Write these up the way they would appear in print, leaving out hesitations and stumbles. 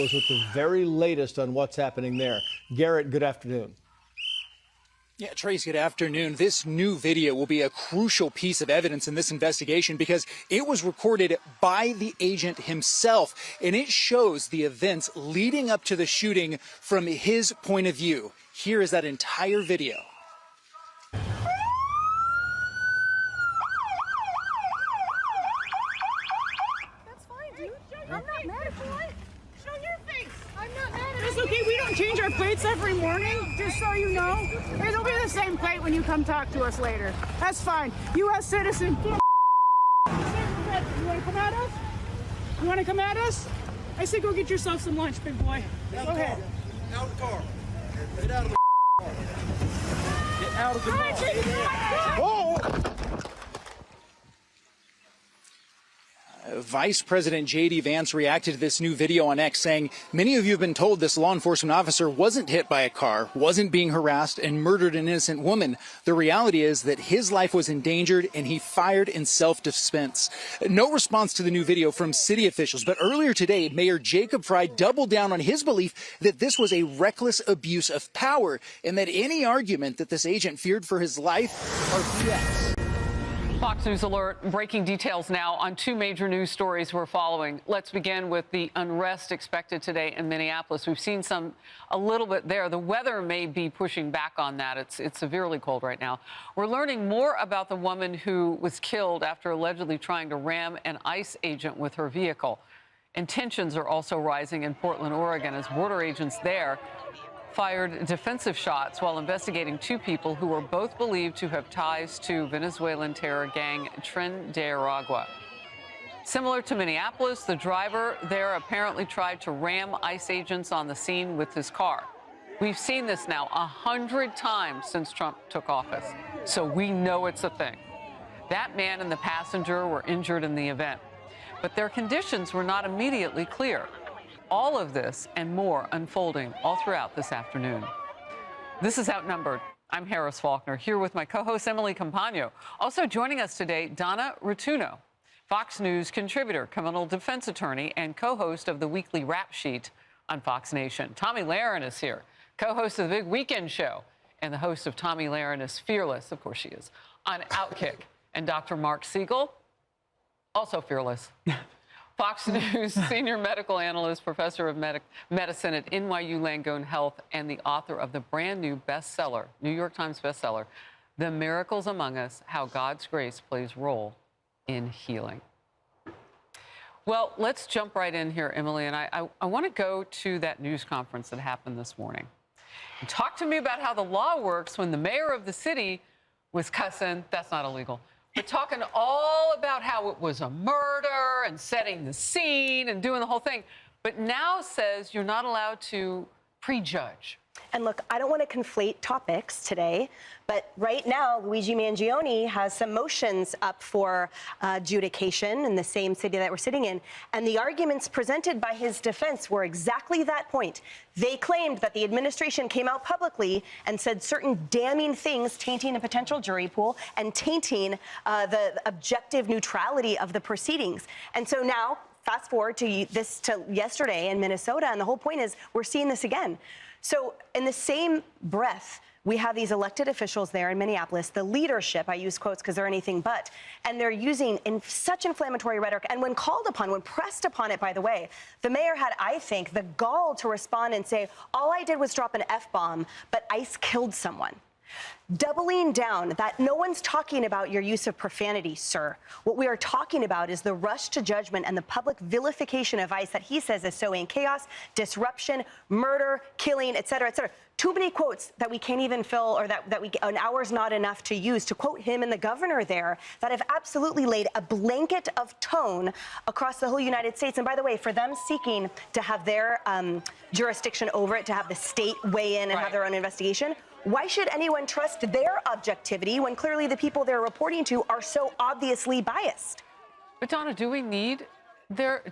With the very latest on what's happening there. Garrett, good afternoon. Yeah, Trace, good afternoon. This new video will be a crucial piece of evidence in this investigation because it was recorded by the agent himself, and it shows the events leading up to the shooting from his point of view. Here is that entire video. That's fine, dude. I'm not mad at you. Show your face. I'm not mad at you. It's okay. We don't change our plates every morning, just so you know. It'll be the same plate when you come talk to us later. That's fine. U.S. citizen. You want to come at us? You want to come at us? I say go get yourself some lunch, big boy. Go ahead. Out of the car. Get out of the car. Get out of the car. Whoa! Vice President J.D. Vance reacted to this new video on X, saying, many of you have been told this law enforcement officer wasn't hit by a car, wasn't being harassed, and murdered an innocent woman. The reality is that his life was endangered, and he fired in self-defense. No response to the new video from city officials, but earlier today, Mayor Jacob Fry doubled down on his belief that this was a reckless abuse of power, and that any argument that this agent feared for his life are BS. Fox News Alert, breaking details now on two major news stories we're following. Let's begin with the unrest expected today in Minneapolis. We've seen a little bit there. The weather may be pushing back on that. It's severely cold right now. We're learning more about the woman who was killed after allegedly trying to ram an ICE agent with her vehicle. And tensions are also rising in Portland, Oregon, as border agents there fired defensive shots while investigating two people who were both believed to have ties to Venezuelan terror gang Tren de Aragua. Similar to Minneapolis, the driver there apparently tried to ram ICE agents on the scene with his car. We've seen this now 100 times since Trump took office, so we know it's a thing. That man and the passenger were injured in the event, but their conditions were not immediately clear. All of this and more unfolding all throughout this afternoon. This is Outnumbered. I'm Harris Faulkner, here with my co-host Emily Campagno. Also joining us today, Donna Rotuno, Fox News contributor, criminal defense attorney, and co-host of the weekly Rap Sheet on Fox Nation. Tomi Lahren is here, co-host of the Big Weekend Show, and the host of Tomi Lahren is Fearless, of course she is, on Outkick. And Dr. Mark Siegel, also fearless. Fox News senior medical analyst, professor of medicine at NYU Langone Health, and the author of the brand new bestseller, New York Times bestseller, The Miracles Among Us, How God's Grace Plays Role in Healing. Well, let's jump right in here, Emily, and I want to go to that news conference that happened this morning. And talk to me about how the law works when the mayor of the city was cussing. That's not illegal. We're talking all about how it was a murder and setting the scene and doing the whole thing, but now says you're not allowed to prejudge. And look, I don't want to conflate topics today, but right now, Luigi Mangione has some motions up for adjudication in the same city that we're sitting in. And the arguments presented by his defense were exactly that point. They claimed that the administration came out publicly and said certain damning things, tainting a potential jury pool and tainting the objective neutrality of the proceedings. And so now, fast forward to yesterday in Minnesota, and the whole point is we're seeing this again. So in the same breath, we have these elected officials there in Minneapolis, the leadership, I use quotes because they're anything but, and they're using such inflammatory rhetoric. And when called upon, when pressed upon it, by the way, the mayor had, I think, the gall to respond and say, all I did was drop an F-bomb, but ICE killed someone. Doubling down that no one's talking about your use of profanity, sir. What we are talking about is the rush to judgment and the public vilification of ICE that he says is sowing chaos, disruption, murder, killing, et cetera, et cetera. Too many quotes that we can't even fill, or that an hour's not enough to use to quote him and the governor there, that have absolutely laid a blanket of tone across the whole United States. And by the way, for them seeking to have their jurisdiction over it, to have the state weigh in and have their own investigation, why should anyone trust their objectivity when clearly the people they're reporting to are so obviously biased? But Donna, do we need their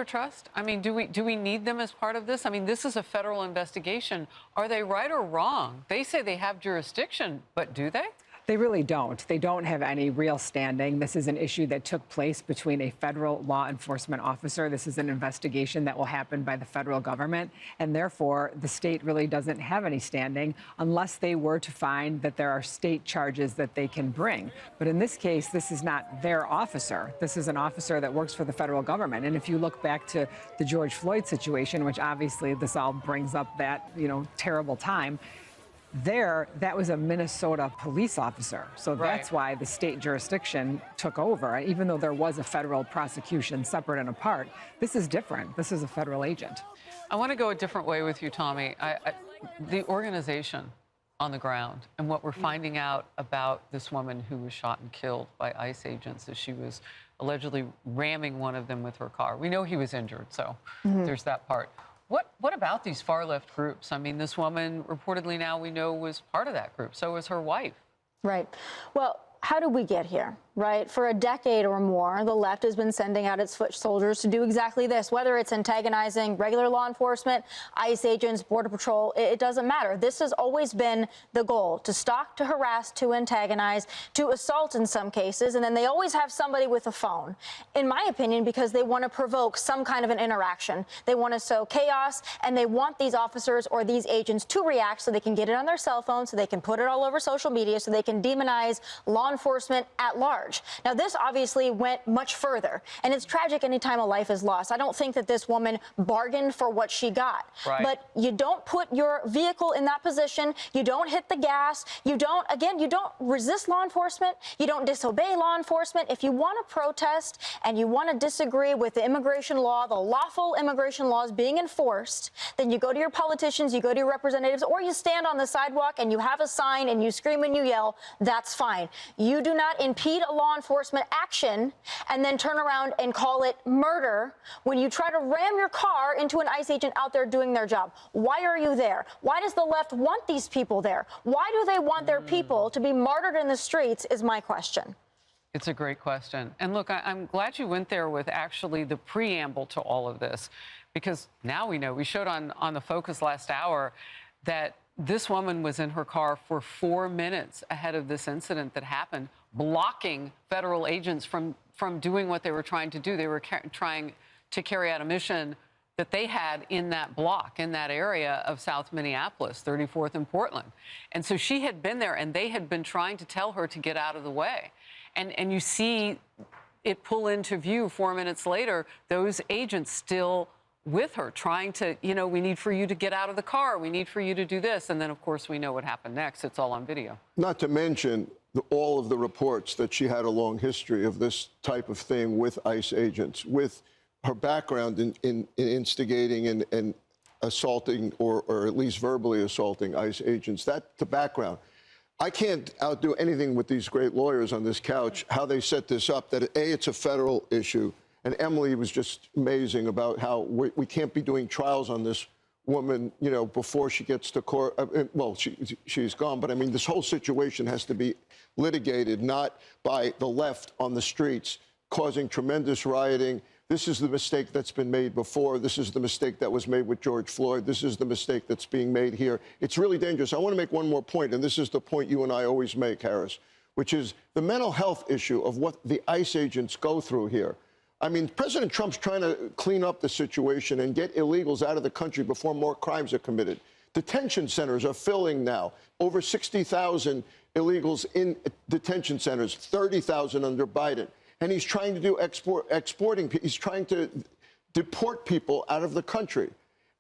trust? I mean, do we need them as part of this? I mean, this is a federal investigation. Are they right or wrong? They say they have jurisdiction, but do they? They really don't. They don't have any real standing. This is an issue that took place between a federal law enforcement officer. This is an investigation that will happen by the federal government, and therefore the state really doesn't have any standing unless they were to find that there are state charges that they can bring. But in this case, this is not their officer. This is an officer that works for the federal government. And if you look back to the George Floyd situation, which obviously this all brings up that, terrible time, that was a Minnesota police officer. So that's why the state jurisdiction took over. Even though there was a federal prosecution separate and apart, this is different. This is a federal agent. I want to go a different way with you, Tommy. The organization on the ground and what we're finding out about this woman who was shot and killed by ICE agents as she was allegedly ramming one of them with her car. We know he was injured, so there's that part. What about these far-left groups? I mean, this woman reportedly now we know was part of that group. So was her wife. Right. Well, how did we get here, right? For a decade or more, the left has been sending out its foot soldiers to do exactly this, whether it's antagonizing regular law enforcement, ICE agents, Border Patrol, it doesn't matter. This has always been the goal, to stalk, to harass, to antagonize, to assault in some cases, and then they always have somebody with a phone, in my opinion, because they want to provoke some kind of an interaction. They want to sow chaos, and they want these officers or these agents to react so they can get it on their cell phone, so they can put it all over social media, so they can demonize law enforcement at large. Now, this obviously went much further, and it's tragic anytime a life is lost. I don't think that this woman bargained for what she got. Right. But you don't put your vehicle in that position. You don't hit the gas. You don't resist law enforcement. You don't disobey law enforcement. If you want to protest and you want to disagree with the immigration law, the lawful immigration laws being enforced, then you go to your politicians, you go to your representatives, or you stand on the sidewalk and you have a sign and you scream and you yell. That's fine. You do not impede a law enforcement action and then turn around and call it murder when you try to ram your car into an ICE agent out there doing their job. Why are you there? Why does the left want these people there? Why do they want their people to be martyred in the streets is my question. It's a great question. And look, I'm glad you went there with actually the preamble to all of this, because now we know. We showed on the Focus last hour that this woman was in her car for 4 minutes ahead of this incident that happened, blocking federal agents from doing what they were trying to do. They were trying to carry out a mission that they had in that block, in that area of South Minneapolis, 34th and Portland. And so she had been there, and they had been trying to tell her to get out of the way. And you see it pull into view 4 minutes later, those agents still with her, trying to, we need for you to get out of the car. We need for you to do this. And then, of course, we know what happened next. It's all on video. Not to mention all of the reports that she had a long history of this type of thing with ICE agents, with her background in instigating and assaulting or at least verbally assaulting ICE agents. That's the background. I can't outdo anything with these great lawyers on this couch, how they set this up, that, A, it's a federal issue. And Emily was just amazing about how we can't be doing trials on this woman, before she gets to court. Well, she's gone. But, I mean, this whole situation has to be litigated, not by the left on the streets, causing tremendous rioting. This is the mistake that's been made before. This is the mistake that was made with George Floyd. This is the mistake that's being made here. It's really dangerous. I want to make one more point, and this is the point you and I always make, Harris, which is the mental health issue of what the ICE agents go through here. I mean, President Trump's trying to clean up the situation and get illegals out of the country before more crimes are committed. Detention centers are filling now. Over 60,000 illegals in detention centers, 30,000 under Biden. And he's trying to do exporting. He's trying to deport people out of the country.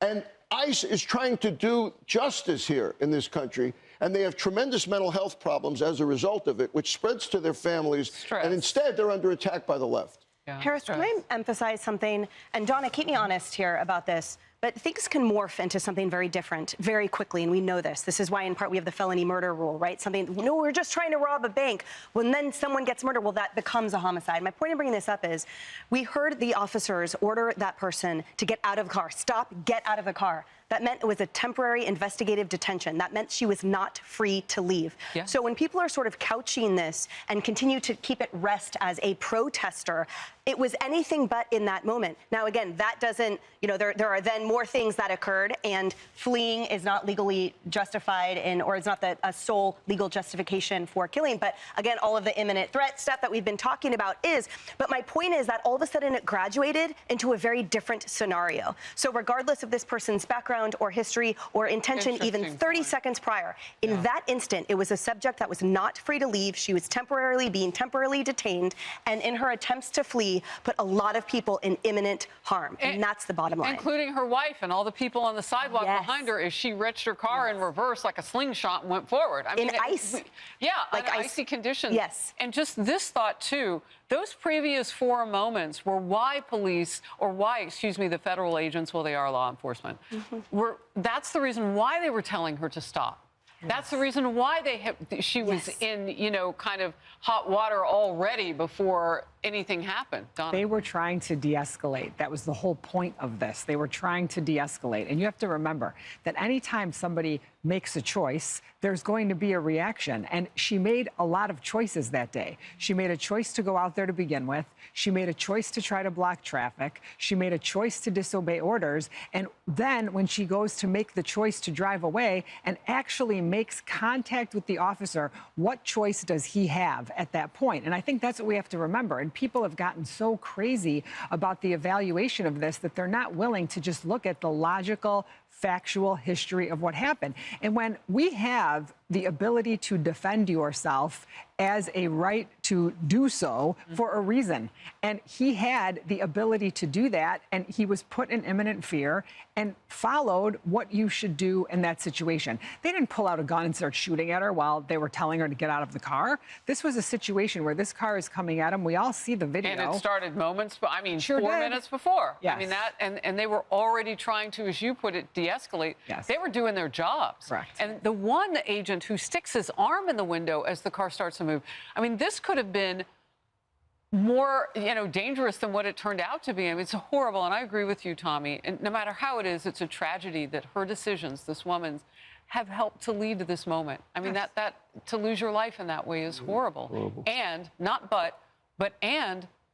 And ICE is trying to do justice here in this country. And they have tremendous mental health problems as a result of it, which spreads to their families. Stress. And instead, they're under attack by the left. Yeah, Harris, can I emphasize something? And Donna, keep me honest here about this. But things can morph into something very different very quickly, and we know this. This is why, in part, we have the felony murder rule, right? Something, no, we're just trying to rob a bank. When then someone gets murdered, well, that becomes a homicide. My point in bringing this up is we heard the officers order that person to get out of the car. Stop, get out of the car. That meant it was a temporary investigative detention. That meant she was not free to leave. Yeah. So when people are sort of couching this and continue to keep it rest as a protester, It was anything but in that moment. Now, again, that doesn't, there are then more things that occurred, and fleeing is not legally justified or is not a sole legal justification for killing. But again, all of the imminent threat stuff that we've been talking about is. But my point is that all of a sudden it graduated into a very different scenario. So regardless of this person's background or history or intention, even 30 seconds prior, in that instant, it was a subject that was not free to leave. She was being temporarily detained, and in her attempts to flee, put a lot of people in imminent harm. And that's the bottom line. Including her wife and all the people on the sidewalk behind her as she reached her car in reverse like a slingshot and went forward. I mean, in ice. Like icy conditions. Yes. And just this thought, too, those previous 4 moments were why police, or why, the federal agents, well, they are law enforcement, that's the reason why they were telling her to stop. That's the reason why she was in, kind of hot water already before anything happened. Donna. They were trying to de-escalate. That was the whole point of this. They were trying to de-escalate. And you have to remember that anytime somebody makes a choice, there's going to be a reaction. And she made a lot of choices that day. She made a choice to go out there to begin with. She made a choice to try to block traffic. She made a choice to disobey orders. And then when she goes to make the choice to drive away and actually makes contact with the officer, what choice does he have at that point? And I think that's what we have to remember. And people have gotten so crazy about the evaluation of this that they're not willing to just look at the logical, factual history of what happened. And when we have the ability to defend yourself as a right to do so for a reason, and he had the ability to do that, and he was put in imminent fear and followed what you should do in that situation. They didn't pull out a gun and start shooting at her while they were telling her to get out of the car. This was a situation where this car is coming at him. We all see the video. And it started moments, 4 minutes before. Yes. I mean, and they were already trying to, as you put it, de-escalate. Yes. They were doing their jobs. Correct. And the one agent who sticks his arm in the window as the car starts to move, I mean, this could have been more, dangerous than what it turned out to be. I mean, it's horrible. And I agree with you, Tommy. And no matter how it is, it's a tragedy that her decisions, this woman's, have helped to lead to this moment. I mean, that to lose your life in that way is horrible. And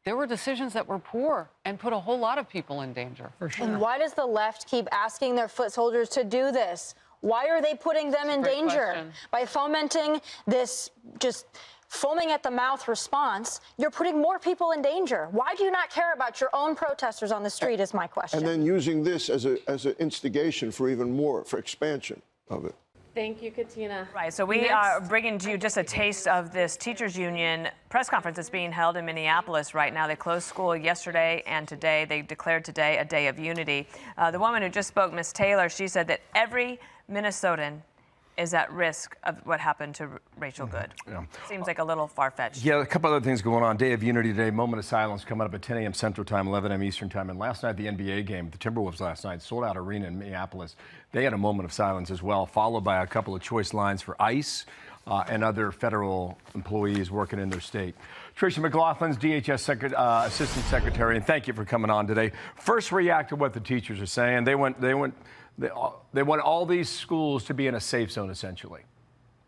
there were decisions that were poor and put a whole lot of people in danger. For sure. And why does the left keep asking their foot soldiers to do this? Why are they putting them in danger? Question. By fomenting this just foaming at the mouth response, you're putting more people in danger. Why do you not care about your own protesters on the street is my question. And then using this as an instigation for even more, for expansion of it. Thank you, Katina. Right, so we are bringing to you just a taste of this teachers union press conference that's being held in Minneapolis right now. They closed school yesterday and today. They declared today a day of unity. The woman who just spoke, Ms. Taylor, she said that every Minnesotan is at risk of what happened to Rachel Good. Yeah. Seems like a little far-fetched. Yeah, a couple other things going on. Day of Unity today, moment of silence coming up at 10 a.m. Central Time, 11 a.m. Eastern Time. And last night, the NBA game, the Timberwolves last night, sold-out arena in Minneapolis. They had a moment of silence as well, followed by a couple of choice lines for ICE and other federal employees working in their state. Tricia McLaughlin's DHS Assistant Secretary, and thank you for coming on today. First, react to what the teachers are saying. They want all these schools to be in a safe zone, essentially.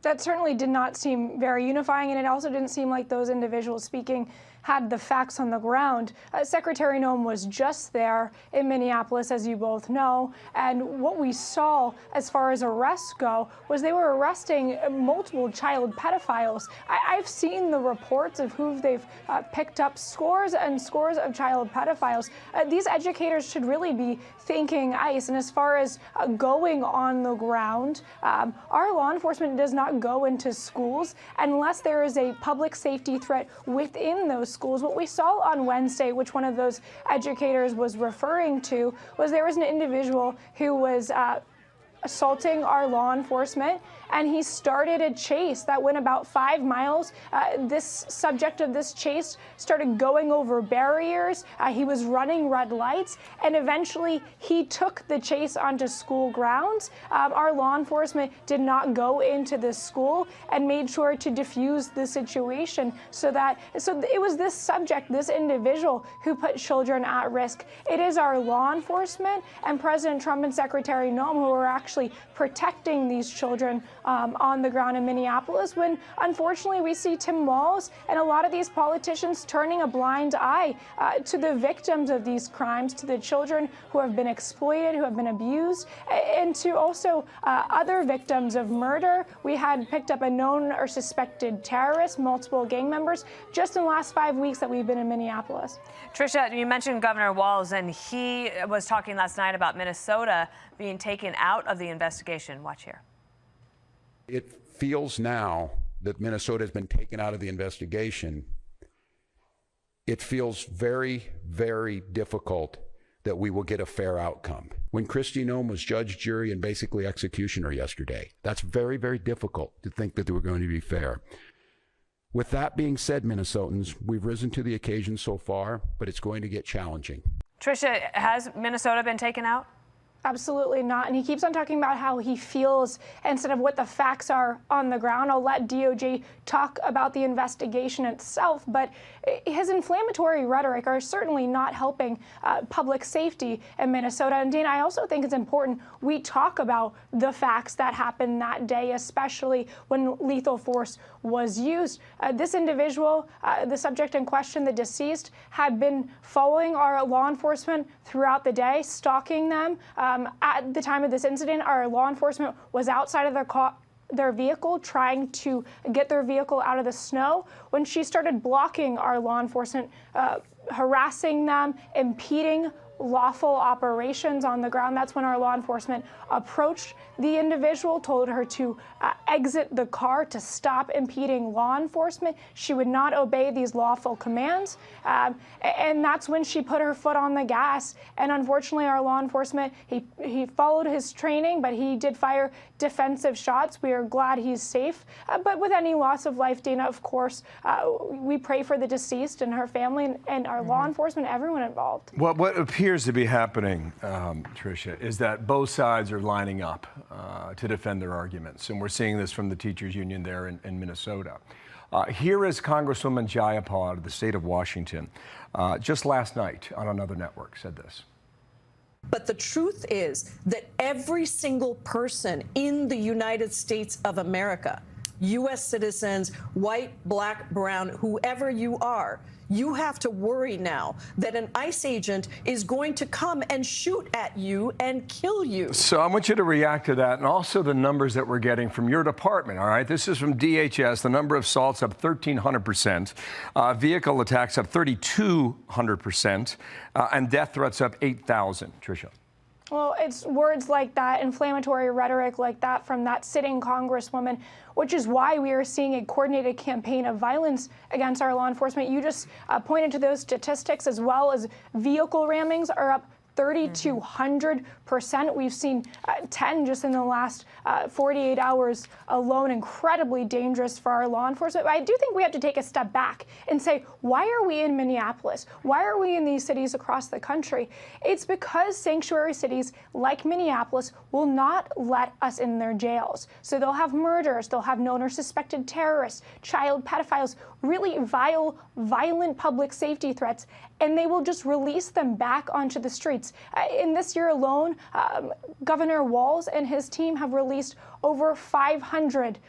That certainly did not seem very unifying, and it also didn't seem like those individuals speaking had the facts on the ground. Secretary Noem was just there in Minneapolis, as you both know, and what we saw as far as arrests go was they were arresting multiple child pedophiles. I've seen the reports of who they've picked up, scores and scores of child pedophiles. These educators should really be thanking ICE, and as far as going on the ground, our law enforcement does not go into schools unless there is a public safety threat within those schools. What we saw on Wednesday, which one of those educators was referring to, was there was an individual who was assaulting our law enforcement, and he started a chase that went about 5 miles. This subject of this chase started going over barriers. He was running red lights, and eventually he took the chase onto school grounds. Our law enforcement did not go into the school and made sure to defuse the situation so it was this subject, this individual, who put children at risk. It is our law enforcement and President Trump and Secretary Noem who are actually actually protecting these children on the ground in Minneapolis, when unfortunately we see Tim Walz and a lot of these politicians turning a blind eye to the victims of these crimes, to the children who have been exploited, who have been abused, and to also other victims of murder. We had picked up a known or suspected terrorist, multiple gang members, just in the last 5 weeks that we've been in Minneapolis. Tricia, you mentioned Governor Walz, and he was talking last night about Minnesota being taken out of the investigation. Watch here. It feels now that Minnesota has been taken out of the investigation. It feels very, very difficult that we will get a fair outcome. When Kristi Noem was judge, jury, and basically executioner yesterday, that's very, very difficult to think that they were going to be fair. With that being said, Minnesotans, we've risen to the occasion so far, but it's going to get challenging. Tricia, has Minnesota been taken out? Absolutely not. And he keeps on talking about how he feels instead of what the facts are on the ground. I'll let DOJ talk about the investigation itself, but his inflammatory rhetoric are certainly not helping public safety in Minnesota. And Dana, I also think it's important we talk about the facts that happened that day, especially when lethal force was used. This individual, the subject in question, the deceased, had been following our law enforcement throughout the day, stalking them. At the time of this incident, our law enforcement was outside of their vehicle, trying to get their vehicle out of the snow, when she started blocking our law enforcement, harassing them, impeding lawful operations on the ground. That's when our law enforcement approached the individual, told her to exit the car, to stop impeding law enforcement. She would not obey these lawful commands. And that's when she put her foot on the gas. And unfortunately, our law enforcement, he followed his training, but he did fire defensive shots. We are glad he's safe. But with any loss of life, Dana, of course, we pray for the deceased and her family and our law enforcement, everyone involved. Well, what appears to be happening, Tricia, is that both sides are lining up to defend their arguments. And we're seeing this from the teachers union there in Minnesota. Here is Congresswoman Jayapal out of the state of Washington, just last night on another network, said this. But the truth is that every single person in the United States of America, U.S. citizens, white, black, brown, whoever you are, you have to worry now that an ICE agent is going to come and shoot at you and kill you. So I want you to react to that, and also the numbers that we're getting from your department, all right? This is from DHS. The number of assaults up 1,300%, vehicle attacks up 3,200%, and death threats up 8,000. Tricia. Well, it's words like that, inflammatory rhetoric like that from that sitting congresswoman, which is why we are seeing a coordinated campaign of violence against our law enforcement. You just pointed to those statistics, as well as vehicle rammings are up 3,200%. We've seen 10 just in the last 48 hours alone. Incredibly dangerous for our law enforcement. But I do think we have to take a step back and say, why are we in Minneapolis? Why are we in these cities across the country? It's because sanctuary cities like Minneapolis will not let us in their jails. So they'll have murders, they'll have known or suspected terrorists, child pedophiles, really vile, violent public safety threats, and they will just release them back onto the streets. In this year alone, Governor Walz and his team have released over 500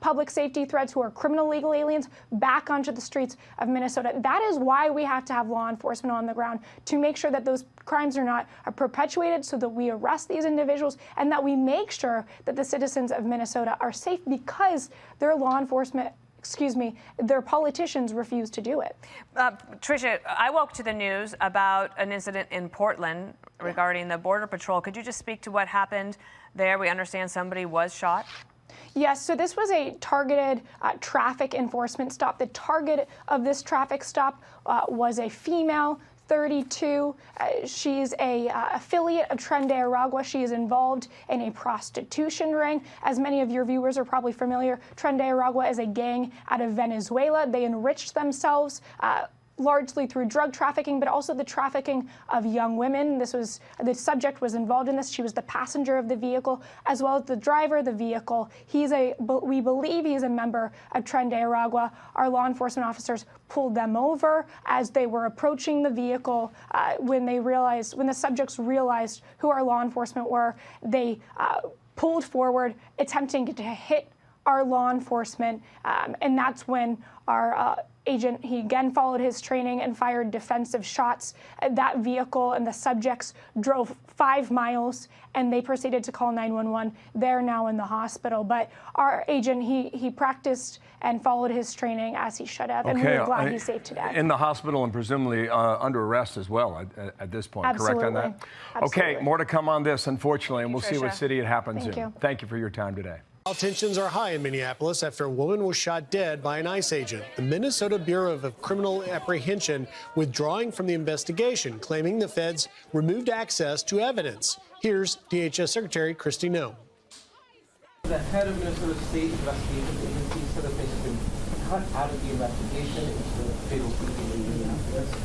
public safety threats who are criminal legal aliens back onto the streets of Minnesota. That is why we have to have law enforcement on the ground, to make sure that those crimes are not perpetuated, so that we arrest these individuals and that we make sure that the citizens of Minnesota are safe, because their law enforcement, their politicians refuse to do it. Tricia, I woke to the news about an incident in Portland regarding the Border Patrol. Could you just speak to what happened there? We understand somebody was shot. Yes, so this was a targeted traffic enforcement stop. The target of this traffic stop was a female, 32. She's a affiliate of Tren de Aragua. She is involved in a prostitution ring. As many of your viewers are probably familiar, Tren de Aragua is a gang out of Venezuela. They enriched themselves largely through drug trafficking, but also the trafficking of young women. The subject was involved in this. She was the passenger of the vehicle, as well as the driver of the vehicle. We believe he's a member of Tren de Aragua. Our law enforcement officers pulled them over as they were approaching the vehicle. When the subjects realized who our law enforcement were, they pulled forward, attempting to hit our law enforcement. And that's when our agent, he again followed his training and fired defensive shots at that vehicle, and the subjects drove 5 miles, and they proceeded to call 911. They're now in the hospital. But our agent, he practiced and followed his training as he should have, and we're glad he's safe today. In the hospital and presumably under arrest as well at this point, Absolutely. correct on that? Absolutely. Okay, more to come on this, unfortunately, and we'll see what Tricia. city it happens Thank in. you. Thank you for your time today. Tensions are high in Minneapolis after a woman was shot dead by an ICE agent. The Minnesota Bureau of Criminal Apprehension withdrawing from the investigation, claiming the feds removed access to evidence. Here's DHS Secretary Kristi Noem. The head of Minnesota State Investigations Agency said that they've been cut out of the investigation into the fatal shooting in Minneapolis.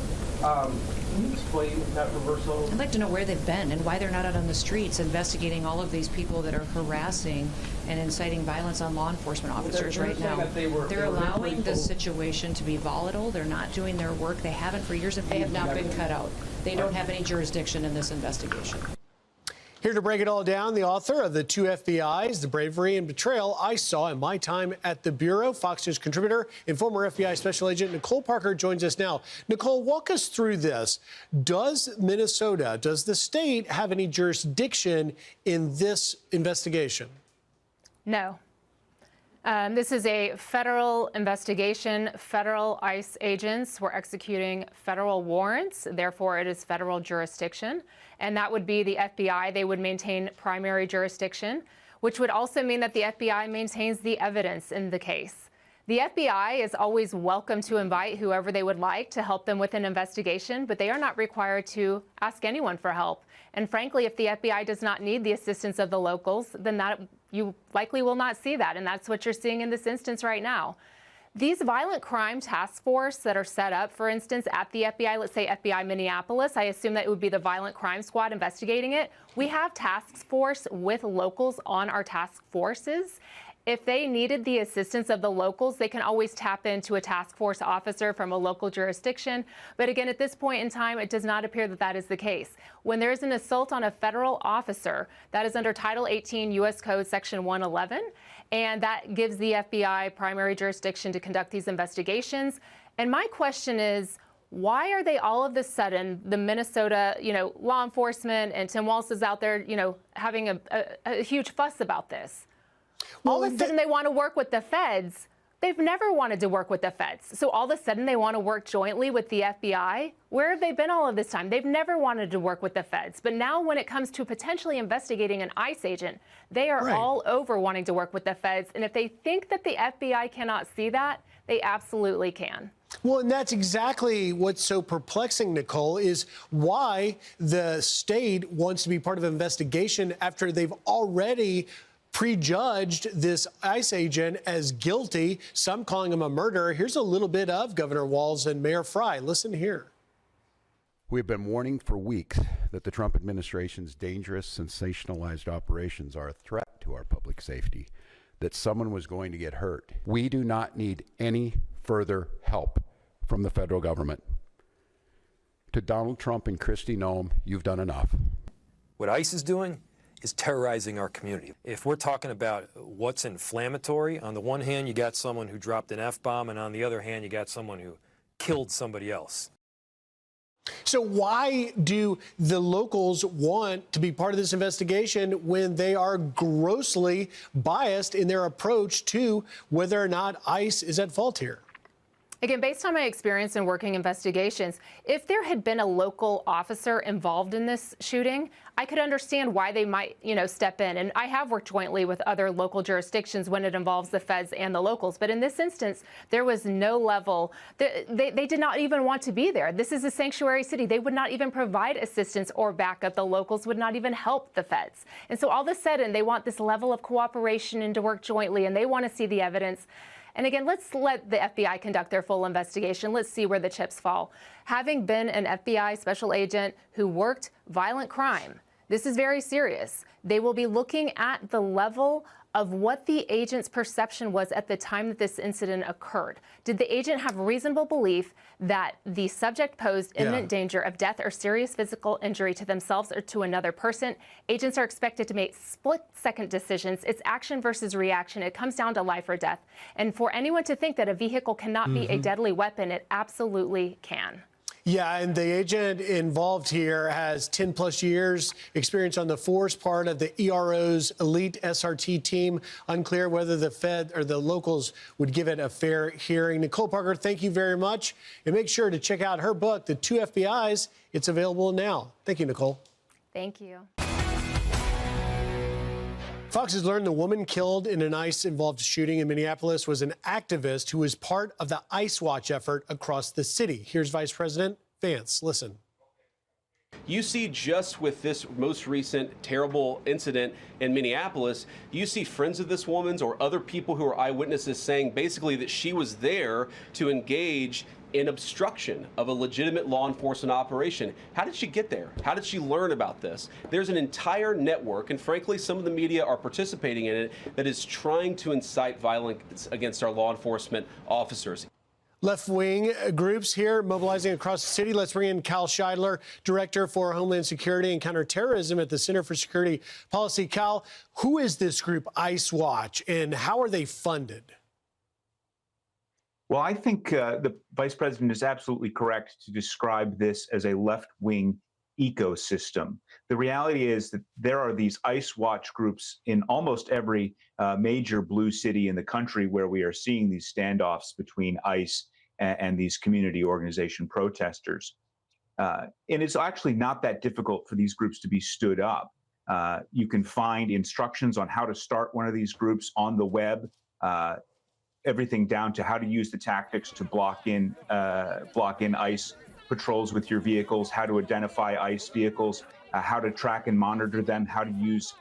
Can you explain that reversal? I'd like to know where they've been and why they're not out on the streets investigating all of these people that are harassing and inciting violence on law enforcement officers right now. They're allowing this situation to be volatile. They're not doing their work. They haven't for years, and they have not been cut out. They don't have any jurisdiction in this investigation. Here to break it all down, the author of The 2 FBIs, The Bravery and Betrayal I Saw in My Time at the Bureau, Fox News contributor and former FBI Special Agent Nicole Parker joins us now. Nicole, walk us through this. Does Minnesota, does the state have any jurisdiction in this investigation? No. This is a federal investigation. Federal ICE agents were executing federal warrants. Therefore, it is federal jurisdiction. And that would be the FBI. They would maintain primary jurisdiction, which would also mean that the FBI maintains the evidence in the case. The FBI is always welcome to invite whoever they would like to help them with an investigation, but they are not required to ask anyone for help. And frankly, if the FBI does not need the assistance of the locals, then you likely will not see that. And that's what you're seeing in this instance right now. These violent crime task force that are set up, for instance, at the FBI, let's say FBI Minneapolis, I assume that it would be the violent crime squad investigating it. We have task force with locals on our task forces. If they needed the assistance of the locals, they can always tap into a task force officer from a local jurisdiction. But again, at this point in time, it does not appear that that is the case. When there is an assault on a federal officer, that is under Title 18 U.S. Code Section 111, and that gives the FBI primary jurisdiction to conduct these investigations. And my question is, why are they all of a sudden, the Minnesota, law enforcement, and Tim Walz is out there, having a huge fuss about this? All of a sudden they want to work with the feds. They've never wanted to work with the feds. So all of a sudden they want to work jointly with the FBI. Where have they been all of this time? They've never wanted to work with the feds. But now when it comes to potentially investigating an ICE agent, they are all over wanting to work with the feds. And if they think that the FBI cannot see that, they absolutely can. Well, and that's exactly what's so perplexing, Nicole, is why the state wants to be part of an investigation after they've already prejudged this ICE agent as guilty, some calling him a murderer. Here's a little bit of Governor Walz and Mayor Frey. Listen here. We've been warning for weeks that the Trump administration's dangerous, sensationalized operations are a threat to our public safety, that someone was going to get hurt. We do not need any further help from the federal government. To Donald Trump and Kristi Noem, you've done enough. What ICE is doing is terrorizing our community. If we're talking about what's inflammatory, on the one hand, you got someone who dropped an F-bomb, and on the other hand, you got someone who killed somebody else. So why do the locals want to be part of this investigation when they are grossly biased in their approach to whether or not ICE is at fault here? Again, based on my experience in working investigations, if there had been a local officer involved in this shooting, I could understand why they might, step in. And I have worked jointly with other local jurisdictions when it involves the feds and the locals. But in this instance, there was no level. They did not even want to be there. This is a sanctuary city. They would not even provide assistance or backup. The locals would not even help the feds. And so all of a sudden, they want this level of cooperation and to work jointly, and they want to see the evidence. And again, let's let the FBI conduct their full investigation. Let's see where the chips fall. Having been an FBI special agent who worked violent crime, This is very serious. They will be looking at the level of what the agent's perception was at the time that this incident occurred. Did the agent have reasonable belief that the subject posed imminent danger of death or serious physical injury to themselves or to another person? Agents are expected to make split-second decisions. It's action versus reaction. It comes down to life or death. And for anyone to think that a vehicle cannot be a deadly weapon, it absolutely can. Yeah, and the agent involved here has 10-plus years experience on the force, part of the ERO's elite SRT team. Unclear whether the Fed or the locals would give it a fair hearing. Nicole Parker, thank you very much. And make sure to check out her book, The Two FBIs. It's available now. Thank you, Nicole. Thank you. Fox has learned the woman killed in an ICE-involved shooting in Minneapolis was an activist who was part of the ICE Watch effort across the city. Here's Vice President Vance. Listen. You see, just with this most recent terrible incident in Minneapolis, you see friends of this woman's or other people who are eyewitnesses saying basically that she was there to engage in obstruction of a legitimate law enforcement operation. How did she get there? How did she learn about this? There's an entire network, and frankly, some of the media are participating in it, that is trying to incite violence against our law enforcement officers. Left-wing groups here mobilizing across the city. Let's bring in Cal Scheidler, Director for Homeland Security and Counterterrorism at the Center for Security Policy. Cal, who is this group, ICE Watch, and how are they funded? Well, I think the vice president is absolutely correct to describe this as a left-wing ecosystem. The reality is that there are these ICE Watch groups in almost every major blue city in the country where we are seeing these standoffs between ICE and these community organization protesters. And it's actually not that difficult for these groups to be stood up. You can find instructions on how to start one of these groups on the web. Everything down to how to use the tactics to block in ICE patrols with your vehicles, how to identify ICE vehicles, how to track and monitor them, how to use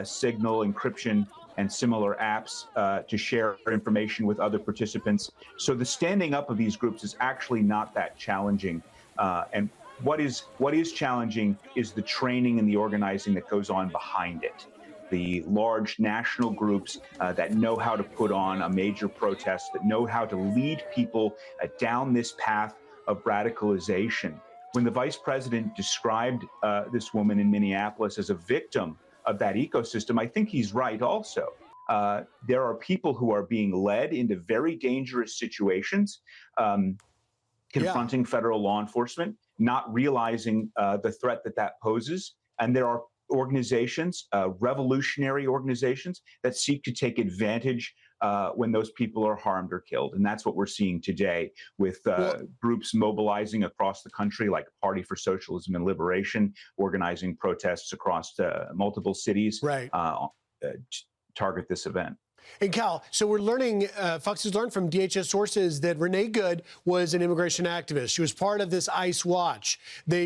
signal encryption and similar apps to share information with other participants. So the standing up of these groups is actually not that challenging. And what is challenging is the training and the organizing that goes on behind it. The large national groups that know how to put on a major protest, that know how to lead people down this path of radicalization. When the vice president described this woman in Minneapolis as a victim of that ecosystem, I think he's right also. There are people who are being led into very dangerous situations, confronting federal law enforcement, not realizing the threat that poses. And there are organizations, revolutionary organizations, that seek to take advantage when those people are harmed or killed. And that's what we're seeing today with groups mobilizing across the country, like Party for Socialism and Liberation, organizing protests across multiple cities to target this event. And Cal, so we're learning, Fox has learned from DHS sources that Renee Good was an immigration activist. She was part of this ICE Watch.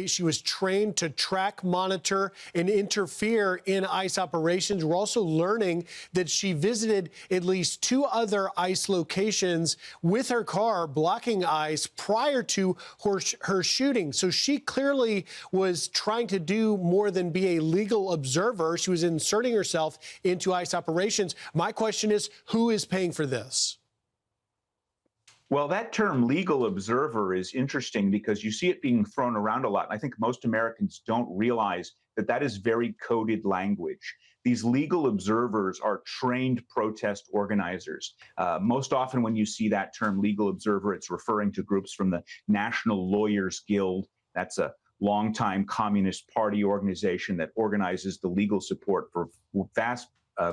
She was trained to track, monitor, and interfere in ICE operations. We're also learning that she visited at least 2 other ICE locations with her car, blocking ICE prior to her shooting. So she clearly was trying to do more than be a legal observer. She was inserting herself into ICE operations. My question is, who is paying for this? Well, that term legal observer is interesting because you see it being thrown around a lot. I think most Americans don't realize that that is very coded language. These legal observers are trained protest organizers. Most often when you see that term legal observer, it's referring to groups from the National Lawyers Guild. That's a longtime Communist Party organization that organizes the legal support for vast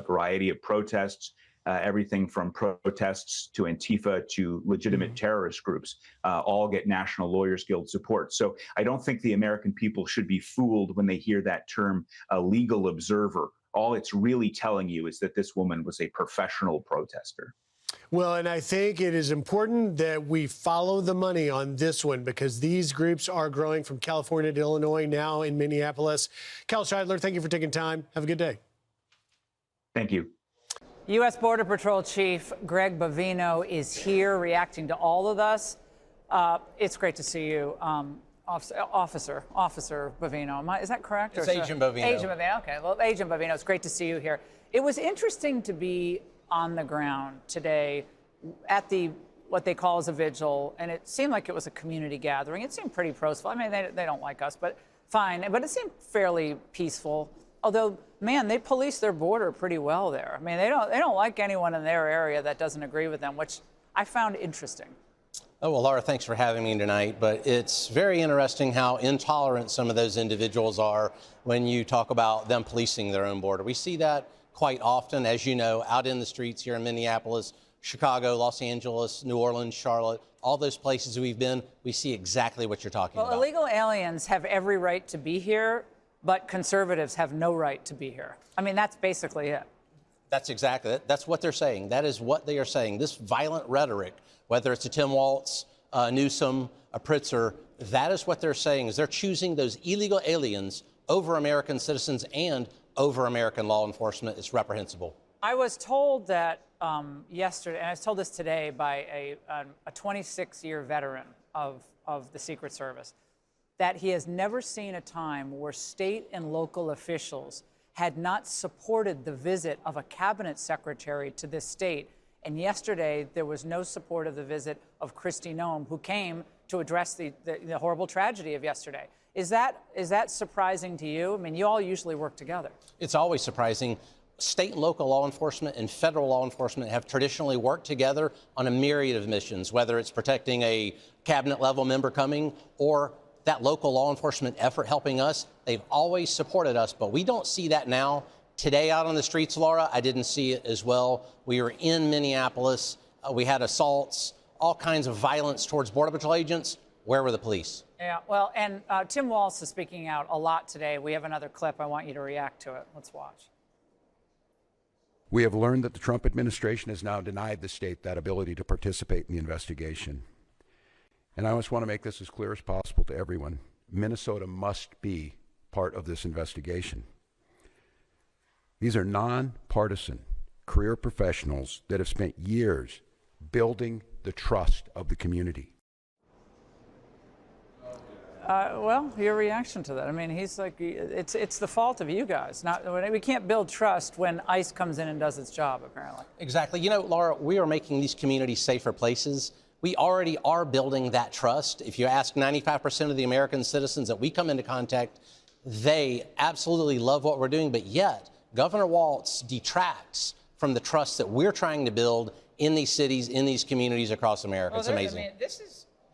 variety of protests. Everything from protests to Antifa to legitimate terrorist groups all get National Lawyers Guild support. So I don't think the American people should be fooled when they hear that term, a legal observer. All it's really telling you is that this woman was a professional protester. Well, and I think it is important that we follow the money on this one because these groups are growing from California to Illinois, now in Minneapolis. Cal Scheidler, thank you for taking time. Have a good day. Thank you. U.S. Border Patrol Chief Greg Bovino is here reacting to all of this. It's great to see you. Officer Bovino. Is that correct? It's Agent Bovino. Agent Bovino. Okay. Well, Agent Bovino, it's great to see you here. It was interesting to be on the ground today at what they call as a vigil, and it seemed like it was a community gathering. It seemed pretty peaceful. I mean, they don't like us, but fine. But it seemed fairly peaceful. Although, man, they police their border pretty well there. I mean, they don't like anyone in their area that doesn't agree with them, which I found interesting. Oh, well, Laura, thanks for having me tonight. But it's very interesting how intolerant some of those individuals are when you talk about them policing their own border. We see that quite often, as you know, out in the streets here in Minneapolis, Chicago, Los Angeles, New Orleans, Charlotte, all those places we've been, we see exactly what you're talking about. Illegal aliens have every right to be here, but conservatives have no right to be here. I mean, that's basically it. That's exactly it. That's what they're saying. That is what they are saying. This violent rhetoric, whether it's a Tim Walz, Newsom, a Pritzker, that is what they're saying, is they're choosing those illegal aliens over American citizens and over American law enforcement. It's reprehensible. I was told that yesterday, and I was told this today by a 26-year veteran of the Secret Service, that he has never seen a time where state and local officials had not supported the visit of a cabinet secretary to this state. And yesterday, there was no support of the visit of Kristi Noem, who came to address the horrible tragedy of yesterday. Is that surprising to you? I mean, you all usually work together. It's always surprising. State and local law enforcement and federal law enforcement have traditionally worked together on a myriad of missions, whether it's protecting a cabinet level member coming or that local law enforcement effort helping us. They've always supported us, but we don't see that now. Today out on the streets, Laura, I didn't see it as well. We were in Minneapolis. We had assaults, all kinds of violence towards Border Patrol agents. Where were the police? Yeah, well, and Tim Walz is speaking out a lot today. We have another clip. I want you to react to it. Let's watch. We have learned that the Trump administration has now denied the state that ability to participate in the investigation. And I just want to make this as clear as possible to everyone. Minnesota must be part of this investigation. These are nonpartisan career professionals that have spent years building the trust of the community. Well, your reaction to that? I mean, he's like, it's the fault of you guys. We can't build trust when ICE comes in and does its job, apparently. Exactly. You know, Laura, we are making these communities safer places. We already are building that trust. If you ask 95% of the American citizens that we come into contact, they absolutely love what we're doing, but yet Governor Walz detracts from the trust that we're trying to build in these cities, in these communities across America. Well, it's amazing. I mean,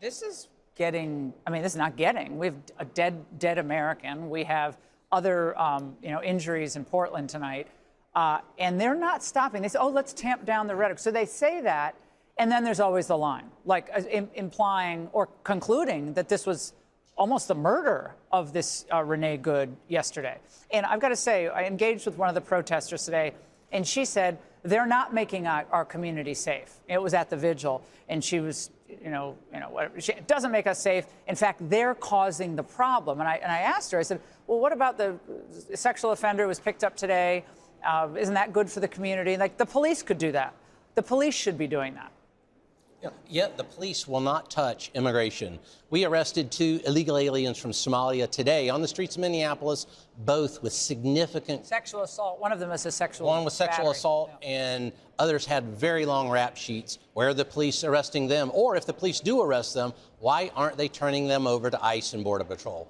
this is getting, I mean, this is not getting. We have a dead American. We have other, injuries in Portland tonight. And they're not stopping. They say, oh, let's tamp down the rhetoric. So they say that, and then there's always the line, like implying or concluding that this was almost the murder of this Renee Good yesterday. And I've got to say, I engaged with one of the protesters today, and she said, they're not making our community safe. It was at the vigil, and she was, it doesn't make us safe. In fact, they're causing the problem. And I asked her, I said, well, what about the sexual offender who was picked up today? Isn't that good for the community? Like, the police could do that. The police should be doing that. Yet the police will not touch immigration. We arrested 2 illegal aliens from Somalia today on the streets of Minneapolis, both with significant sexual assault. One of them is a sexual One was sexual battery. assault, and others had very long rap sheets. Where are the police arresting them? Or if the police do arrest them, why aren't they turning them over to ICE and Border Patrol?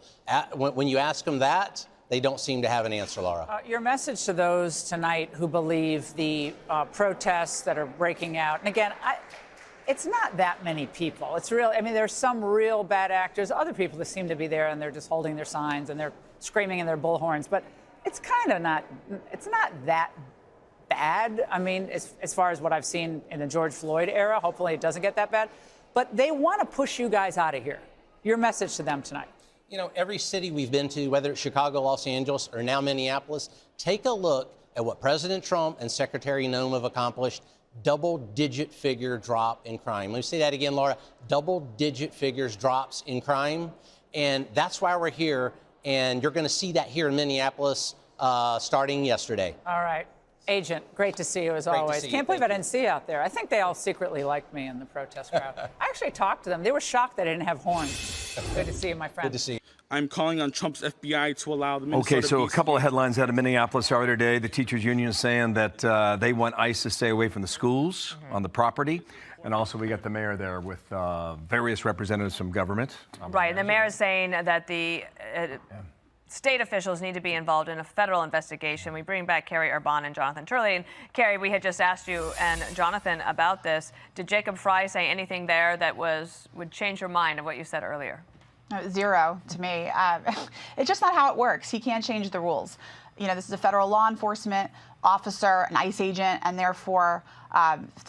When you ask them that, they don't seem to have an answer, Laura. Your message to those tonight who believe the protests that are breaking out, and again, it's not that many people. It's really, I mean, there's some real bad actors, other people that seem to be there and they're just holding their signs and they're screaming in their bullhorns, but it's kind of not, it's not that bad. I mean, as far as what I've seen in the George Floyd era, hopefully it doesn't get that bad, but they want to push you guys out of here. Your message to them tonight. You know, every city we've been to, whether it's Chicago, Los Angeles, or now Minneapolis, take a look at what President Trump and Secretary Noem have accomplished. Double-digit figure drop in crime. Let me say that again, Laura. Double-digit figures drops in crime. And that's why we're here. And you're going to see that here in Minneapolis starting yesterday. All right. Agent, great to see you as always. Can't believe I didn't see you out there. I think they all secretly liked me in the protest crowd. I actually talked to them. They were shocked that I didn't have horns. Good to see you, my friend. Good to see you. I'm calling on Trump's FBI to allow the Minnesota. Okay, so a BC couple of headlines out of Minneapolis earlier today. The teachers union is saying that they want ICE to stay away from the schools on the property. And also we got the mayor there with various representatives from government. Right, and the mayor is saying that the state officials need to be involved in a federal investigation. We bring back Carrie Urban and Jonathan Turley. And Carrie, we had just asked you and Jonathan about this. Did Jacob Fry say anything there that would change your mind of what you said earlier? Zero to me. It's just not how it works. He can't change the rules. You know, this is a federal law enforcement officer, an ICE agent, and therefore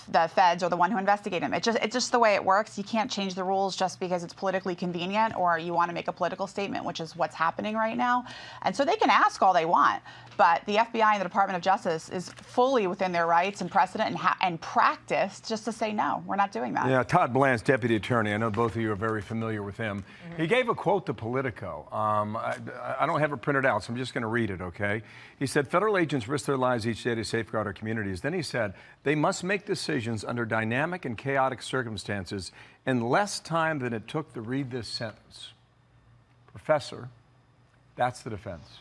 the feds are the one who investigate him. It's just the way it works. You can't change the rules just because it's politically convenient or you want to make a political statement, which is what's happening right now. And so they can ask all they want, but the FBI and the Department of Justice is fully within their rights and precedent and practice just to say, no, we're not doing that. Yeah, Todd Bland's deputy attorney, I know both of you are very familiar with him. He gave a quote to Politico. I don't have it printed out, so I'm just going to read it, okay? He said, federal agents risk their lives each day to safeguard our communities. Then he said, they must make decisions under dynamic and chaotic circumstances in less time than it took to read this sentence. Professor, that's the defense.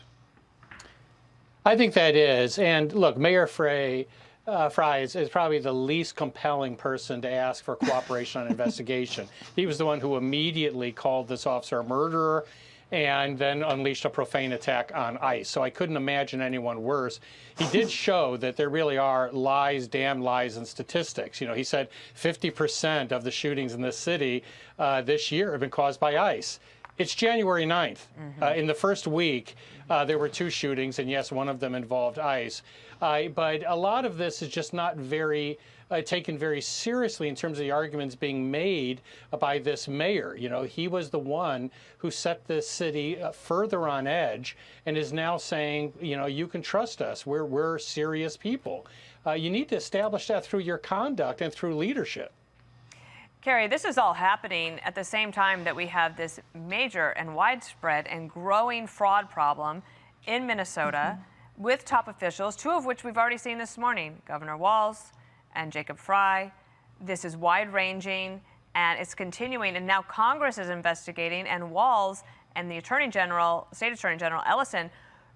I think that is. And look, Mayor Fry is probably the least compelling person to ask for cooperation on an investigation. He was the one who immediately called this officer a murderer and then unleashed a profane attack on ICE. So I couldn't imagine anyone worse. He did show that there really are lies, damn lies, and statistics. You know, he said 50% of the shootings in this city this year have been caused by ICE. It's January 9th. In the first week, there were 2 shootings, and yes, one of them involved ICE. But a lot of this is just not very taken very seriously in terms of the arguments being made by this mayor. You know, he was the one who set this city further on edge and is now saying, you know, you can trust us. We're serious people. You need to establish that through your conduct and through leadership. Carrie, this is all happening at the same time that we have this major and widespread and growing fraud problem in Minnesota with top officials, 2 of which we've already seen this morning, Governor Walz and Jacob Fry. This is wide-ranging, and it's continuing, and now Congress is investigating, and Walz and the Attorney General, State Attorney General Ellison,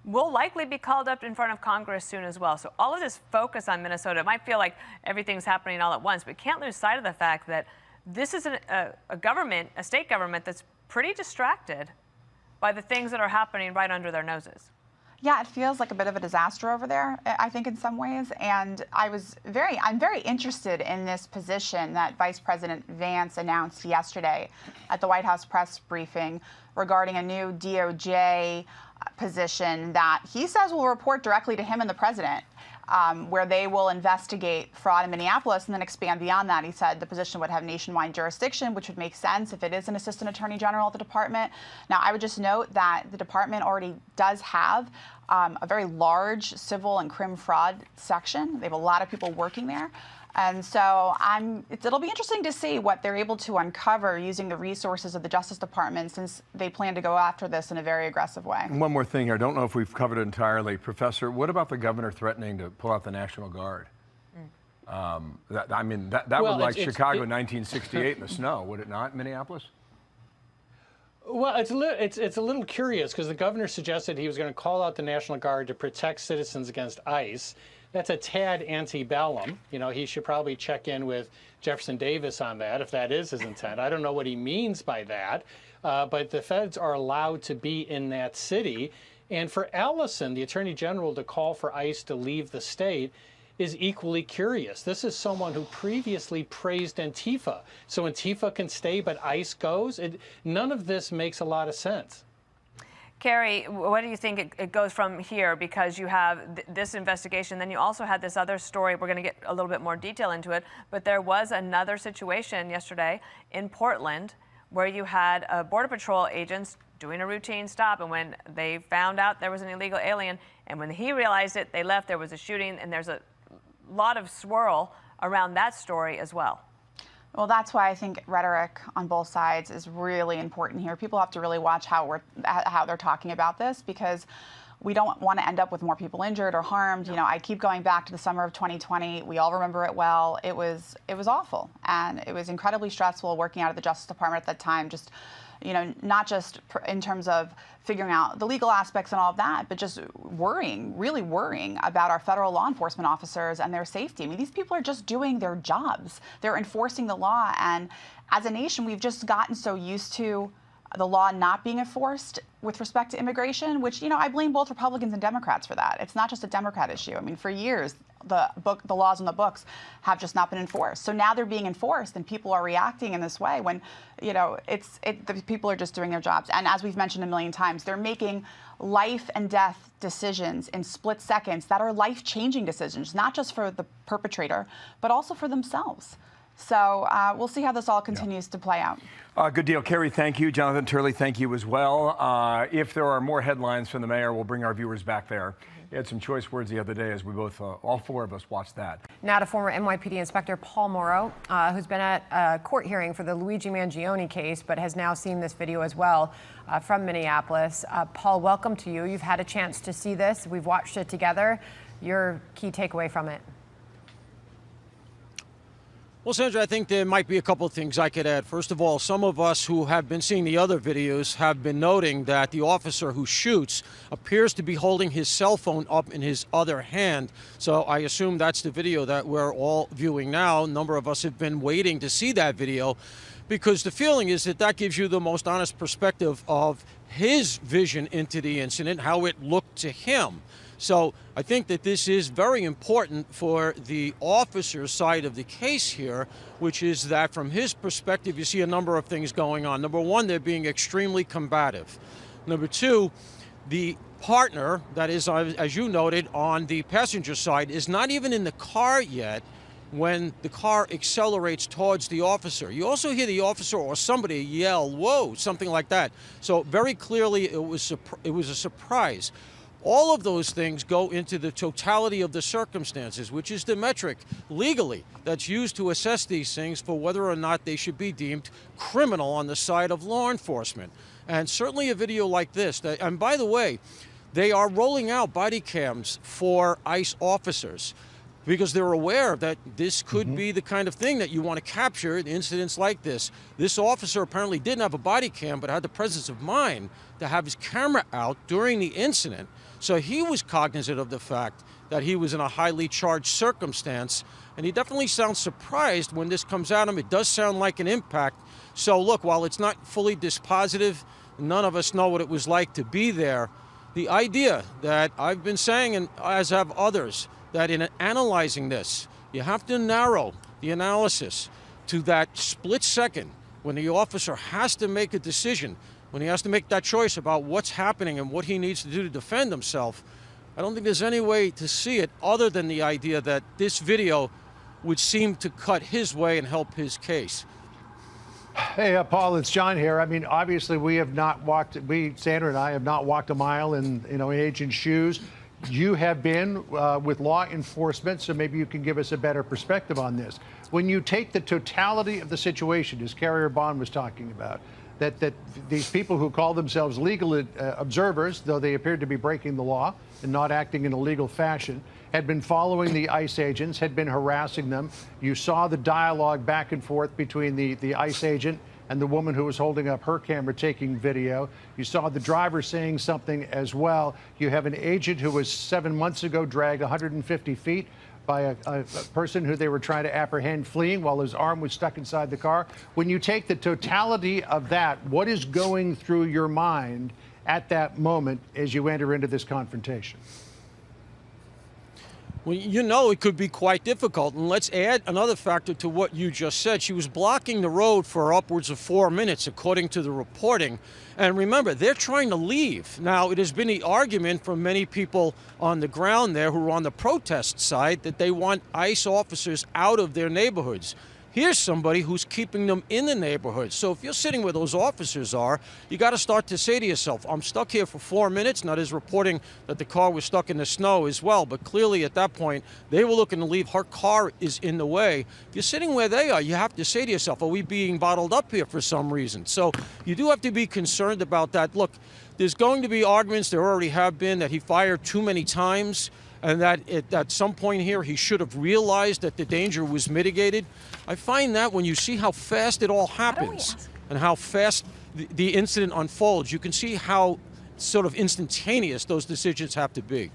will likely be called up in front of Congress soon as well. So all of this focus on Minnesota, it might feel like everything's happening all at once, but can't lose sight of the fact that this is a government, a state government that's pretty distracted by the things that are happening right under their noses. Yeah, it feels like a bit of a disaster over there, I think, in some ways. And I'm very interested in this position that Vice President Vance announced yesterday at the White House press briefing regarding a new DOJ position that he says will report directly to him and the president, where they will investigate fraud in Minneapolis and then expand beyond that. He said the position would have nationwide jurisdiction, which would make sense if it is an assistant attorney general at the department. Now, I would just note that the department already does have a very large civil and crim fraud section. They have a lot of people working there. And so it'll be interesting to see what they're able to uncover using the resources of the Justice Department, since they plan to go after this in a very aggressive way. One more thing here. I don't know if we've covered it entirely. Professor, what about the governor threatening to pull out the National Guard? That would like Chicago 1968 in the snow, would it not, Minneapolis? Well, it's a little curious because the governor suggested he was going to call out the National Guard to protect citizens against ICE. That's a tad antebellum. You know, he should probably check in with Jefferson Davis on that, if that is his intent. I don't know what he means by that, but the feds are allowed to be in that city. And for Ellison, the Attorney General, to call for ICE to leave the state is equally curious. This is someone who previously praised Antifa. So Antifa can stay, but ICE goes? None of this makes a lot of sense. Carrie, what do you think it goes from here? Because you have this investigation, then you also had this other story. We're going to get a little bit more detail into it, but there was another situation yesterday in Portland where you had Border Patrol agents doing a routine stop, and when they found out there was an illegal alien, and when he realized it, they left. There was a shooting, and there's a lot of swirl around that story as well. Well, that's why I think rhetoric on both sides is really important here. People have to really watch how they're talking about this, because we don't want to end up with more people injured or harmed. You know, I keep going back to the summer of 2020. We all remember it well. It was awful, and it was incredibly stressful working out of the Justice Department at that time. Just, you know, not just in terms of figuring out the legal aspects and all of that, but just worrying, really worrying about our federal law enforcement officers and their safety. I mean, these people are just doing their jobs. They're enforcing the law. And as a nation, we've just gotten so used to the law not being enforced with respect to immigration, which, you know, I blame both Republicans and Democrats for that. It's not just a Democrat issue. I mean, for years, the laws in the books have just not been enforced. So now they're being enforced, and people are reacting in this way when, you know, the people are just doing their jobs. And as we've mentioned a million times, they're making life and death decisions in split seconds that are life-changing decisions, not just for the perpetrator, but also for themselves. So we'll see how this all continues to play out. Good deal. Carrie, thank you. Jonathan Turley, thank you as well. If there are more headlines from the mayor, we'll bring our viewers back there. He had some choice words the other day as we both, all four of us, watched that. Now to former NYPD Inspector Paul Morrow, who's been at a court hearing for the Luigi Mangione case, but has now seen this video as well from Minneapolis. Paul, welcome to you. You've had a chance to see this. We've watched it together. Your key takeaway from it? Well, Sandra, I think there might be a couple of things I could add. First of all, some of us who have been seeing the other videos have been noting that the officer who shoots appears to be holding his cell phone up in his other hand. So I assume that's the video that we're all viewing now. A number of us have been waiting to see that video because the feeling is that that gives you the most honest perspective of his vision into the incident, how it looked to him. So I think that this is very important for the officer's side of the case here, which is that from his perspective, you see a number of things going on. Number one, they're being extremely combative. Number two, the partner, that is, as you noted, on the passenger side, is not even in the car yet when the car accelerates towards the officer. You also hear the officer or somebody yell, "Whoa," something like that. So very clearly, it was a surprise. All of those things go into the totality of the circumstances, which is the metric legally that's used to assess these things for whether or not they should be deemed criminal on the side of law enforcement. And certainly a video like this, and by the way, they are rolling out body cams for ICE officers because they're aware that this could be the kind of thing that you want to capture in incidents like this. This officer apparently didn't have a body cam, but had the presence of mind to have his camera out during the incident. So he was cognizant of the fact that he was in a highly charged circumstance, and he definitely sounds surprised when this comes at him. It does sound like an impact. So look, while it's not fully dispositive, none of us know what it was like to be there. The idea that I've been saying, and as have others, that in analyzing this, you have to narrow the analysis to that split second when the officer has to make a decision, when he has to make that choice about what's happening and what he needs to do to defend himself. I don't think there's any way to see it other than the idea that this video would seem to cut his way and help his case. Hey, Paul, it's John here. I mean, obviously, Sandra and I have not walked a mile in, in agent's shoes. You have been with law enforcement, so maybe you can give us a better perspective on this. When you take the totality of the situation, as Carrier Bond was talking about, that these people who call themselves legal observers, though they appeared to be breaking the law and not acting in a legal fashion, had been following the ICE agents, had been harassing them. You saw the dialogue back and forth between the ICE agent and the woman who was holding up her camera taking video. You saw the driver saying something as well. You have an agent who was 7 months ago dragged 150 feet by a person who they were trying to apprehend fleeing while his arm was stuck inside the car. When you take the totality of that, what is going through your mind at that moment as you enter into this confrontation? Well, you know, it could be quite difficult. And let's add another factor to what you just said. She was blocking the road for upwards of 4 minutes, according to the reporting. And remember, they're trying to leave. Now, it has been the argument from many people on the ground there who are on the protest side that they want ICE officers out of their neighborhoods. Here's somebody who's keeping them in the neighborhood. So if you're sitting where those officers are, you got to start to say to yourself, I'm stuck here for 4 minutes. Now, there's reporting that the car was stuck in the snow as well, but clearly at that point, they were looking to leave. Her car is in the way. If you're sitting where they are, you have to say to yourself, are we being bottled up here for some reason? So you do have to be concerned about that. Look, there's going to be arguments, there already have been, that he fired too many times, and that at some point here he should have realized that the danger was mitigated. I find that when you see how fast it all happens and how fast the incident unfolds, you can see how sort of instantaneous those decisions have to be.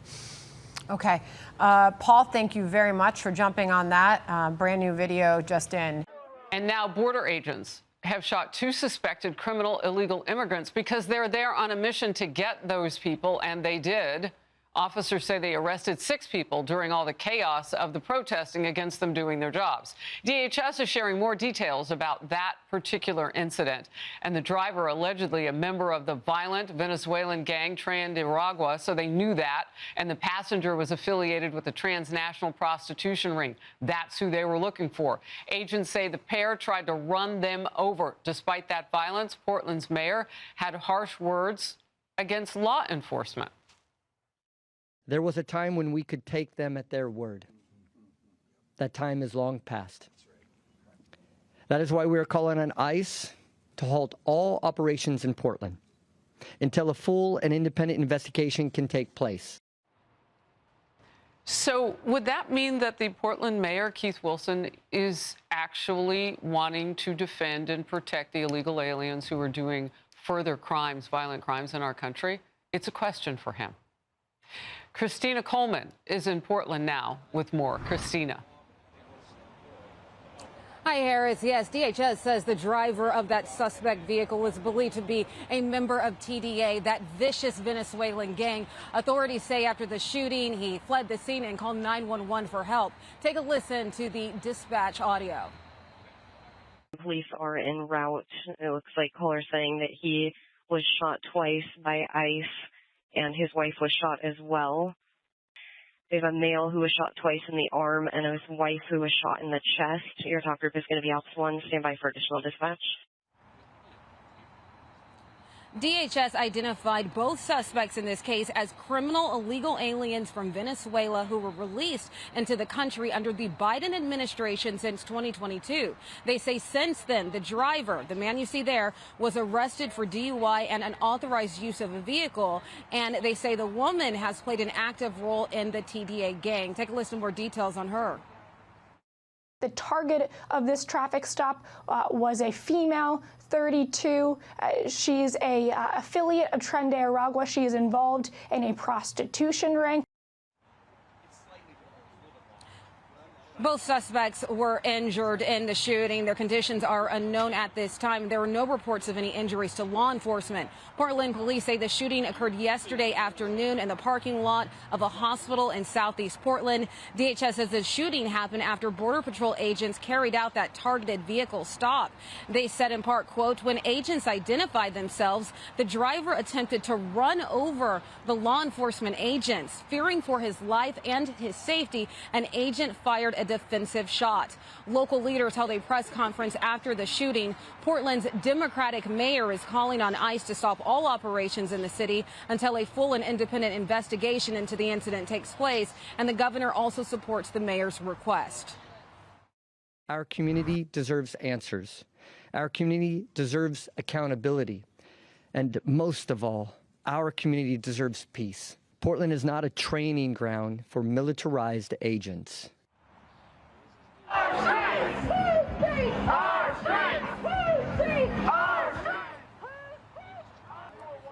Okay. Paul, thank you very much for jumping on that. Brand new video just in. And now border agents have shot 2 suspected criminal illegal immigrants because they're there on a mission to get those people, and they did. Officers say they arrested 6 people during all the chaos of the protesting against them doing their jobs. DHS is sharing more details about that particular incident. And the driver, allegedly a member of the violent Venezuelan gang Nicaragua, so they knew that. And the passenger was affiliated with the transnational prostitution ring. That's who they were looking for. Agents say the pair tried to run them over. Despite that violence, Portland's mayor had harsh words against law enforcement. There was a time when we could take them at their word. That time is long past. That is why we are calling on ICE to halt all operations in Portland until a full and independent investigation can take place. So would that mean that the Portland mayor, Keith Wilson, is actually wanting to defend and protect the illegal aliens who are doing further crimes, violent crimes in our country? It's a question for him. Christina Coleman is in Portland now with more. Christina. Hi, Harris. Yes, DHS says the driver of that suspect vehicle was believed to be a member of TDA, that vicious Venezuelan gang. Authorities say after the shooting, he fled the scene and called 911 for help. Take a listen to the dispatch audio. Police are en route. It looks like callers saying that he was shot twice by ICE and his wife was shot as well. They have a male who was shot twice in the arm and his wife who was shot in the chest. Your talk group is going to be out 1. Stand by for additional dispatch. DHS identified both suspects in this case as criminal illegal aliens from Venezuela who were released into the country under the Biden administration since 2022. They say since then, the driver, the man you see there, was arrested for DUI and unauthorized use of a vehicle. And they say the woman has played an active role in the TDA gang. Take a listen to more details on her. The target of this traffic stop was a female, 32. She's a affiliate of Tren de Aragua. She is involved in a prostitution ring. Both suspects were injured in the shooting. Their conditions are unknown at this time. There were no reports of any injuries to law enforcement. Portland police say the shooting occurred yesterday afternoon in the parking lot of a hospital in southeast Portland. DHS says the shooting happened after Border Patrol agents carried out that targeted vehicle stop. They said in part, quote, when agents identified themselves, the driver attempted to run over the law enforcement agents. Fearing for his life and his safety, an agent fired a defensive shot. Local leaders held a press conference after the shooting. Portland's Democratic mayor is calling on ICE to stop all operations in the city until a full and independent investigation into the incident takes place. And the governor also supports the mayor's request. Our community deserves answers. Our community deserves accountability. And most of all, our community deserves peace. Portland is not a training ground for militarized agents.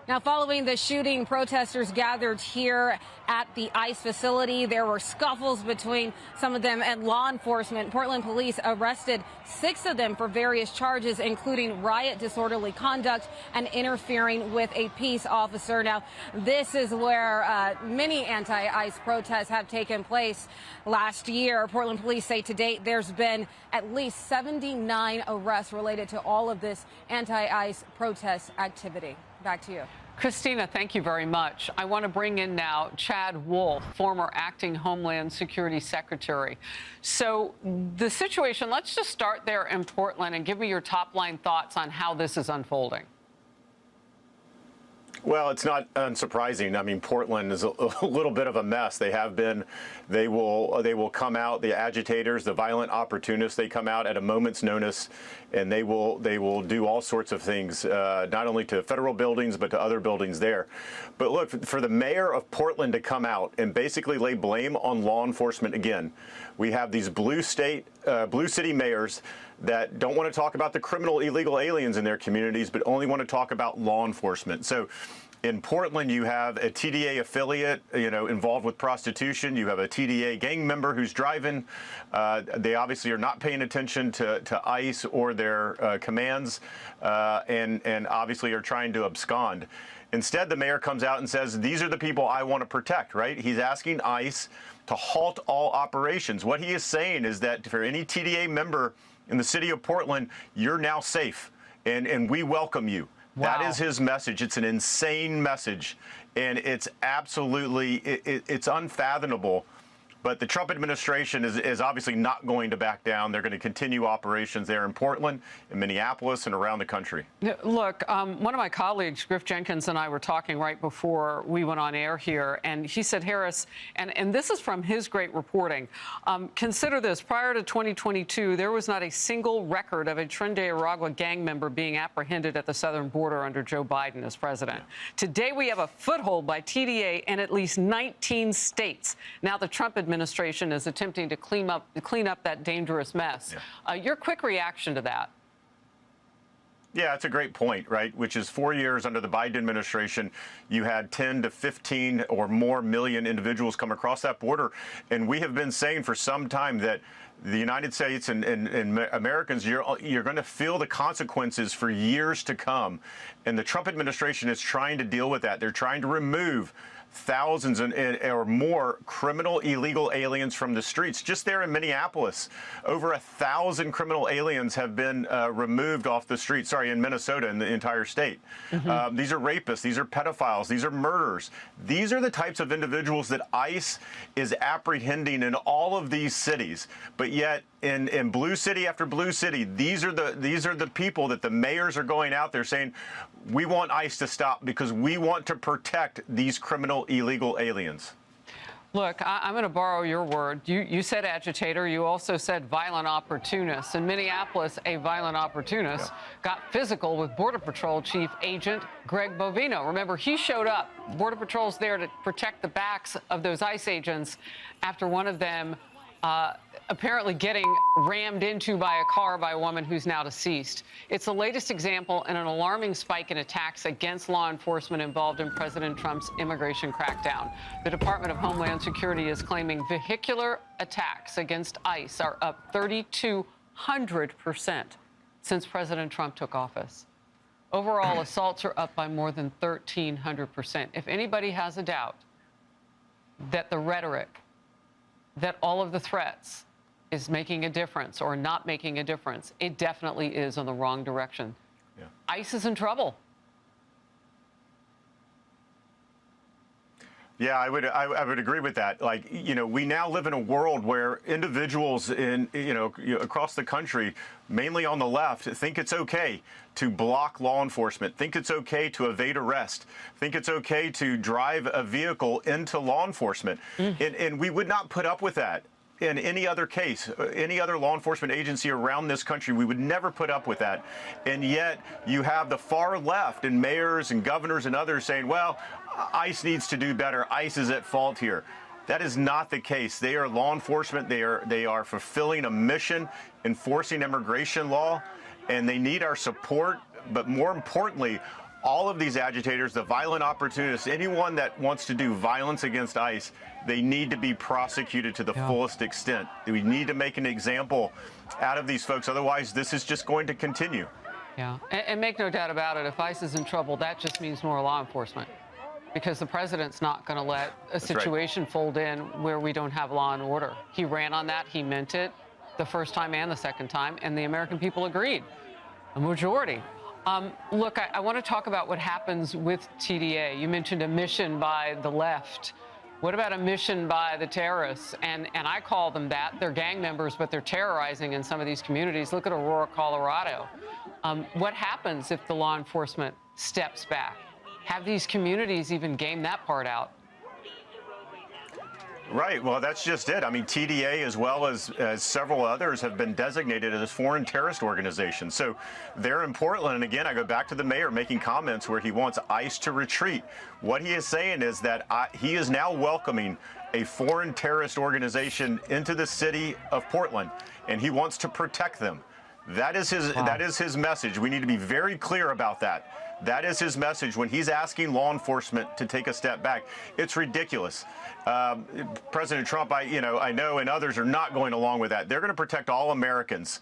Now, following the shooting, protesters gathered here at the ICE facility. There were scuffles between some of them and law enforcement. Portland police arrested 6 of them for various charges, including riot, disorderly conduct, and interfering with a peace officer. Now, this is where many anti-ICE protests have taken place last year. Portland police say to date there's been at least 79 arrests related to all of this anti-ICE protest activity. Back to you. Christina, thank you very much. I want to bring in now Chad Wolf, former acting Homeland Security Secretary. So the situation, let's just start there in Portland and give me your top line thoughts on how this is unfolding. Well, it's not unsurprising. I mean, Portland is a little bit of a mess. They have been. They will come out. The agitators, the violent opportunists, they come out at a moment's notice, and they will do all sorts of things, not only to federal buildings but to other buildings there. But look, for the mayor of Portland to come out and basically lay blame on law enforcement again, we have these blue city mayors that don't want to talk about the criminal illegal aliens in their communities, but only want to talk about law enforcement. So in Portland, you have a TDA affiliate, involved with prostitution. You have a TDA gang member who's driving. They obviously are not paying attention to ICE or their commands, and obviously are trying to abscond. Instead, the mayor comes out and says, these are the people I want to protect, right? He's asking ICE to halt all operations. What he is saying is that for any TDA member in the city of Portland, you're now safe, and we welcome you. Wow. That is his message. It's an insane message, and it's absolutely, it's unfathomable. But the Trump administration is obviously not going to back down. They're going to continue operations there in Portland, in Minneapolis, and around the country. Look, one of my colleagues, Griff Jenkins, and I were talking right before we went on air here, and he said, Harris, and this is from his great reporting, consider this, prior to 2022, there was not a single record of a Tren de Aragua gang member being apprehended at the southern border under Joe Biden as president. Today, we have a foothold by TDA in at least 19 states. Now, the Trump administration is attempting to clean up that dangerous mess. Yeah. Your quick reaction to that? Yeah, it's a great point, right? Which is 4 years under the Biden administration, you had 10 to 15 or more million individuals come across that border. And we have been saying for some time that the United States and Americans, you're going to feel the consequences for years to come. And the Trump administration is trying to deal with that. They're trying to remove thousands or more criminal illegal aliens from the streets. Just there in Minneapolis, over 1,000 criminal aliens have been removed off the street. Sorry, in Minnesota, in the entire state. Mm-hmm. These are rapists. These are pedophiles. These are murderers. These are the types of individuals that ICE is apprehending in all of these cities. But yet, in blue city after blue city, these are the people that the mayors are going out there saying, we want ICE to stop because we want to protect these criminal illegal aliens. Look, I'm going to borrow your word. You said agitator. You also said violent opportunist. In Minneapolis, a violent opportunist got physical with Border Patrol Chief Agent Greg Bovino. Remember, he showed up. Border Patrol's there to protect the backs of those ICE agents after one of them apparently getting rammed into by a car by a woman who's now deceased. It's the latest example in an alarming spike in attacks against law enforcement involved in President Trump's immigration crackdown. The Department of Homeland Security is claiming vehicular attacks against ICE are up 3,200% since President Trump took office. Overall, assaults are up by more than 1,300%. If anybody has a doubt that the rhetoric, that all of the threats is making a difference or not making a difference, it definitely is on the wrong direction. Yeah. ICE is in trouble. Yeah, I would agree with that. Like, we now live in a world where individuals across the country, mainly on the left, think it's okay to block law enforcement, think it's okay to evade arrest, think it's okay to drive a vehicle into law enforcement. And we would not put up with that. In any other case, any other law enforcement agency around this country, we would never put up with that. And yet you have the far left and mayors and governors and others saying, well, ICE needs to do better. ICE is at fault here. That is not the case. They are law enforcement. They are fulfilling a mission, enforcing immigration law, and they need our support. But more importantly, all of these agitators, the violent opportunists, anyone that wants to do violence against ICE, they need to be prosecuted to the fullest extent. We need to make an example out of these folks. Otherwise, this is just going to continue. Yeah, and make no doubt about it, if ICE is in trouble, that just means more law enforcement. Because the president's not going to let a situation fold in where we don't have law and order. He ran on that. He meant it the first time and the second time, and the American people agreed. A majority. Look, I want to talk about what happens with TDA. You mentioned a mission by the left. What about a mission by the terrorists? And I call them that. They're gang members, but they're terrorizing in some of these communities. Look at Aurora, Colorado. What happens if the law enforcement steps back? Have these communities even game that part out? Right. Well, that's just it. I mean, TDA, as well as several others, have been designated as foreign terrorist organizations. So they're in Portland. And again, I go back to the mayor making comments where he wants ICE to retreat. What he is saying is that he is now welcoming a foreign terrorist organization into the city of Portland, and he wants to protect them. That is his message. We need to be very clear about that. That is his message when he's asking law enforcement to take a step back. It's ridiculous. President Trump, I know, and others are not going along with that. They're going to protect all Americans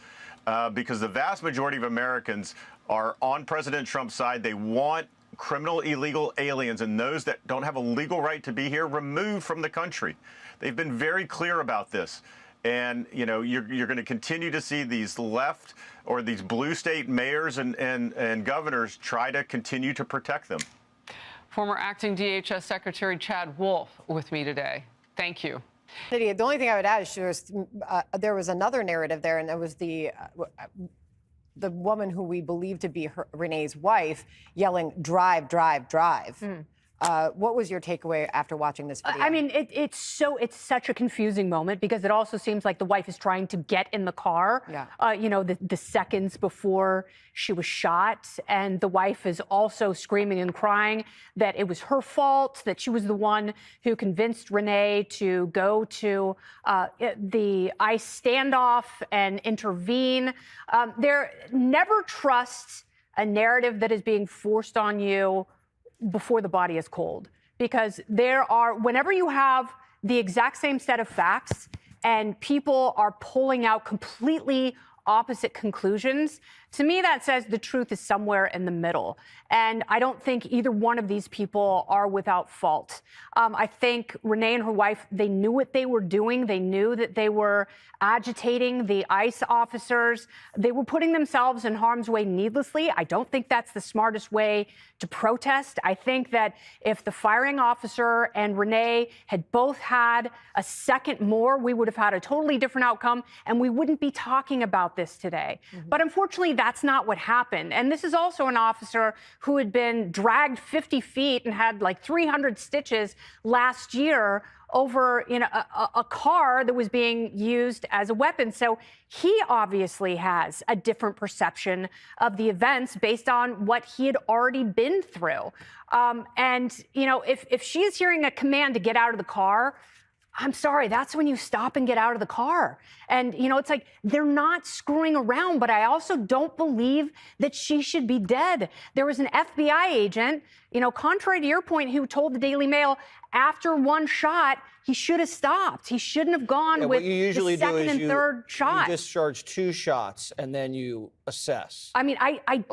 because the vast majority of Americans are on President Trump's side. They want criminal illegal aliens and those that don't have a legal right to be here removed from the country. They've been very clear about this. And, you're going to continue to see these left or these blue state mayors and governors try to continue to protect them. Former acting DHS Secretary Chad Wolf with me today. Thank you. The only thing I would add is there was another narrative there, and it was the woman who we believe to be Renee's wife yelling, "Drive, drive, drive." What was your takeaway after watching this video? I mean, it's such a confusing moment because it also seems like the wife is trying to get in the car, the seconds before she was shot. And the wife is also screaming and crying that it was her fault, that she was the one who convinced Renee to go to the ICE standoff and intervene. Never trust a narrative that is being forced on you before the body is cold, because whenever you have the exact same set of facts and people are pulling out completely opposite conclusions, to me that says the truth is somewhere in the middle. And I don't think either one of these people are without fault. I think Renee and her wife, they knew what they were doing. They knew that they were agitating the ICE officers. They were putting themselves in harm's way needlessly. I don't think that's the smartest way to protest. I think that if the firing officer and Renee had both had a second more, we would have had a totally different outcome, and we wouldn't be talking about this today. But unfortunately, that's not what happened. And this is also an officer who had been dragged 50 feet and had like 300 stitches last year over a car that was being used as a weapon. So he obviously has a different perception of the events based on what he had already been through. If she is hearing a command to get out of the car, I'm sorry, that's when you stop and get out of the car. And, it's like they're not screwing around, but I also don't believe that she should be dead. There was an FBI agent, contrary to your point, who told the Daily Mail after one shot, he should have stopped. He shouldn't have gone with the second and third shot. You discharge 2 shots and then you assess. I mean, I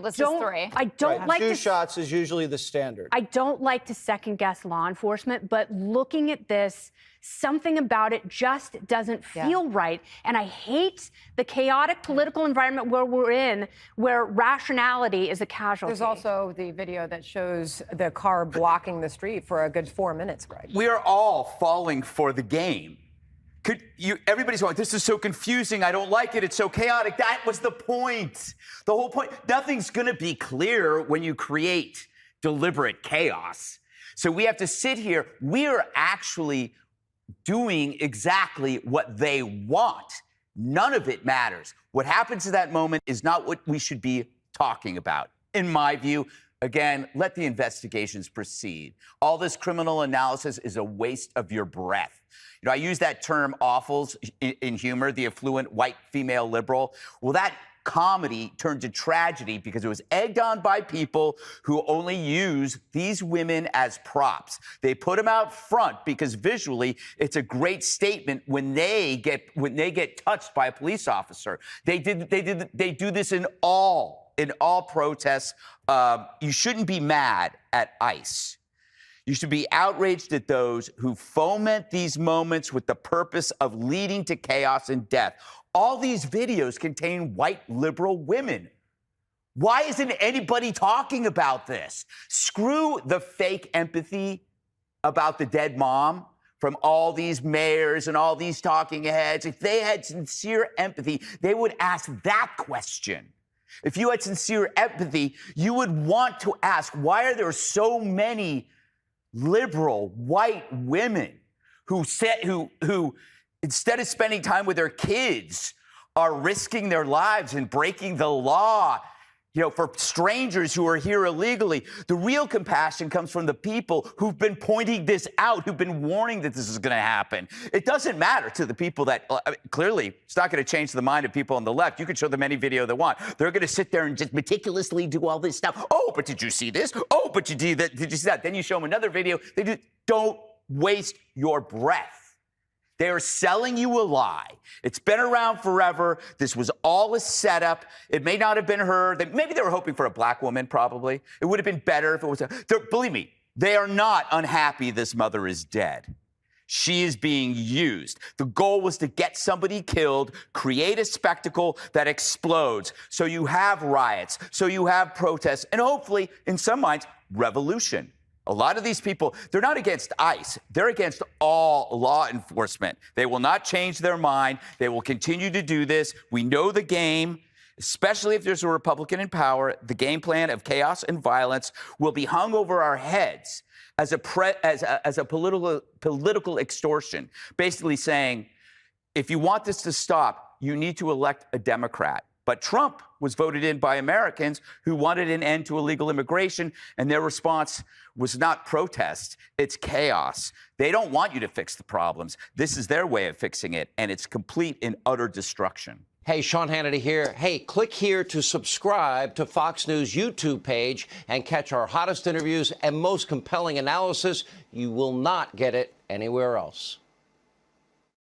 don't like 2 shots is usually the standard. I don't like to second guess law enforcement, but looking at this, something about it just doesn't feel right. And I hate the chaotic political environment where we're in, where rationality is a casualty. There's also the video that shows the car blocking the street for a good 4 minutes, Greg. We are all falling for the game. Everybody's going, this is so confusing. I don't like it. It's so chaotic. That was the point. The whole point. Nothing's going to be clear when you create deliberate chaos. So we have to sit here. We are actually doing exactly what they want. None of it matters. What happens at that moment is not what we should be talking about. In my view, again, let the investigations proceed. All this criminal analysis is a waste of your breath. I use that term awfuls in humor, the affluent white female liberal. Well, that comedy turned to tragedy because it was egged on by people who only use these women as props. They put them out front because visually it's a great statement when they get touched by a police officer. They do this in all protests. You shouldn't be mad at ICE. You should be outraged at those who foment these moments with the purpose of leading to chaos and death. All these videos contain white liberal women. Why isn't anybody talking about this? Screw the fake empathy about the dead mom from all these mayors and all these talking heads. If they had sincere empathy, they would ask that question. If you had sincere empathy, you would want to ask, why are there so many liberal white women who instead of spending time with their kids are risking their lives and breaking the law, for strangers who are here illegally? The real compassion comes from the people who've been pointing this out, who've been warning that this is going to happen. It doesn't matter to the people that, clearly, it's not going to change the mind of people on the left. You can show them any video they want. They're going to sit there and just meticulously do all this stuff. Oh, but did you see this? Oh, but did you see that? Then you show them another video. Don't waste your breath. They are selling you a lie. It's been around forever. This was all a setup. It may not have been her. Maybe they were hoping for a black woman, probably. It would have been better if it was believe me, they are not unhappy this mother is dead. She is being used. The goal was to get somebody killed, create a spectacle that explodes. So you have riots, so you have protests, and hopefully, in some minds, revolution. A lot of these people, they're not against ICE. They're against all law enforcement. They will not change their mind. They will continue to do this. We know the game, especially if there's a Republican in power. The game plan of chaos and violence will be hung over our heads as a political extortion, basically saying, if you want this to stop, you need to elect a Democrat. But Trump was voted in by Americans who wanted an end to illegal immigration, and their response was not protest, it's chaos. They don't want you to fix the problems. This is their way of fixing it, and it's complete and utter destruction. Hey, Sean Hannity here. Hey, click here to subscribe to Fox News YouTube page and catch our hottest interviews and most compelling analysis. You will not get it anywhere else.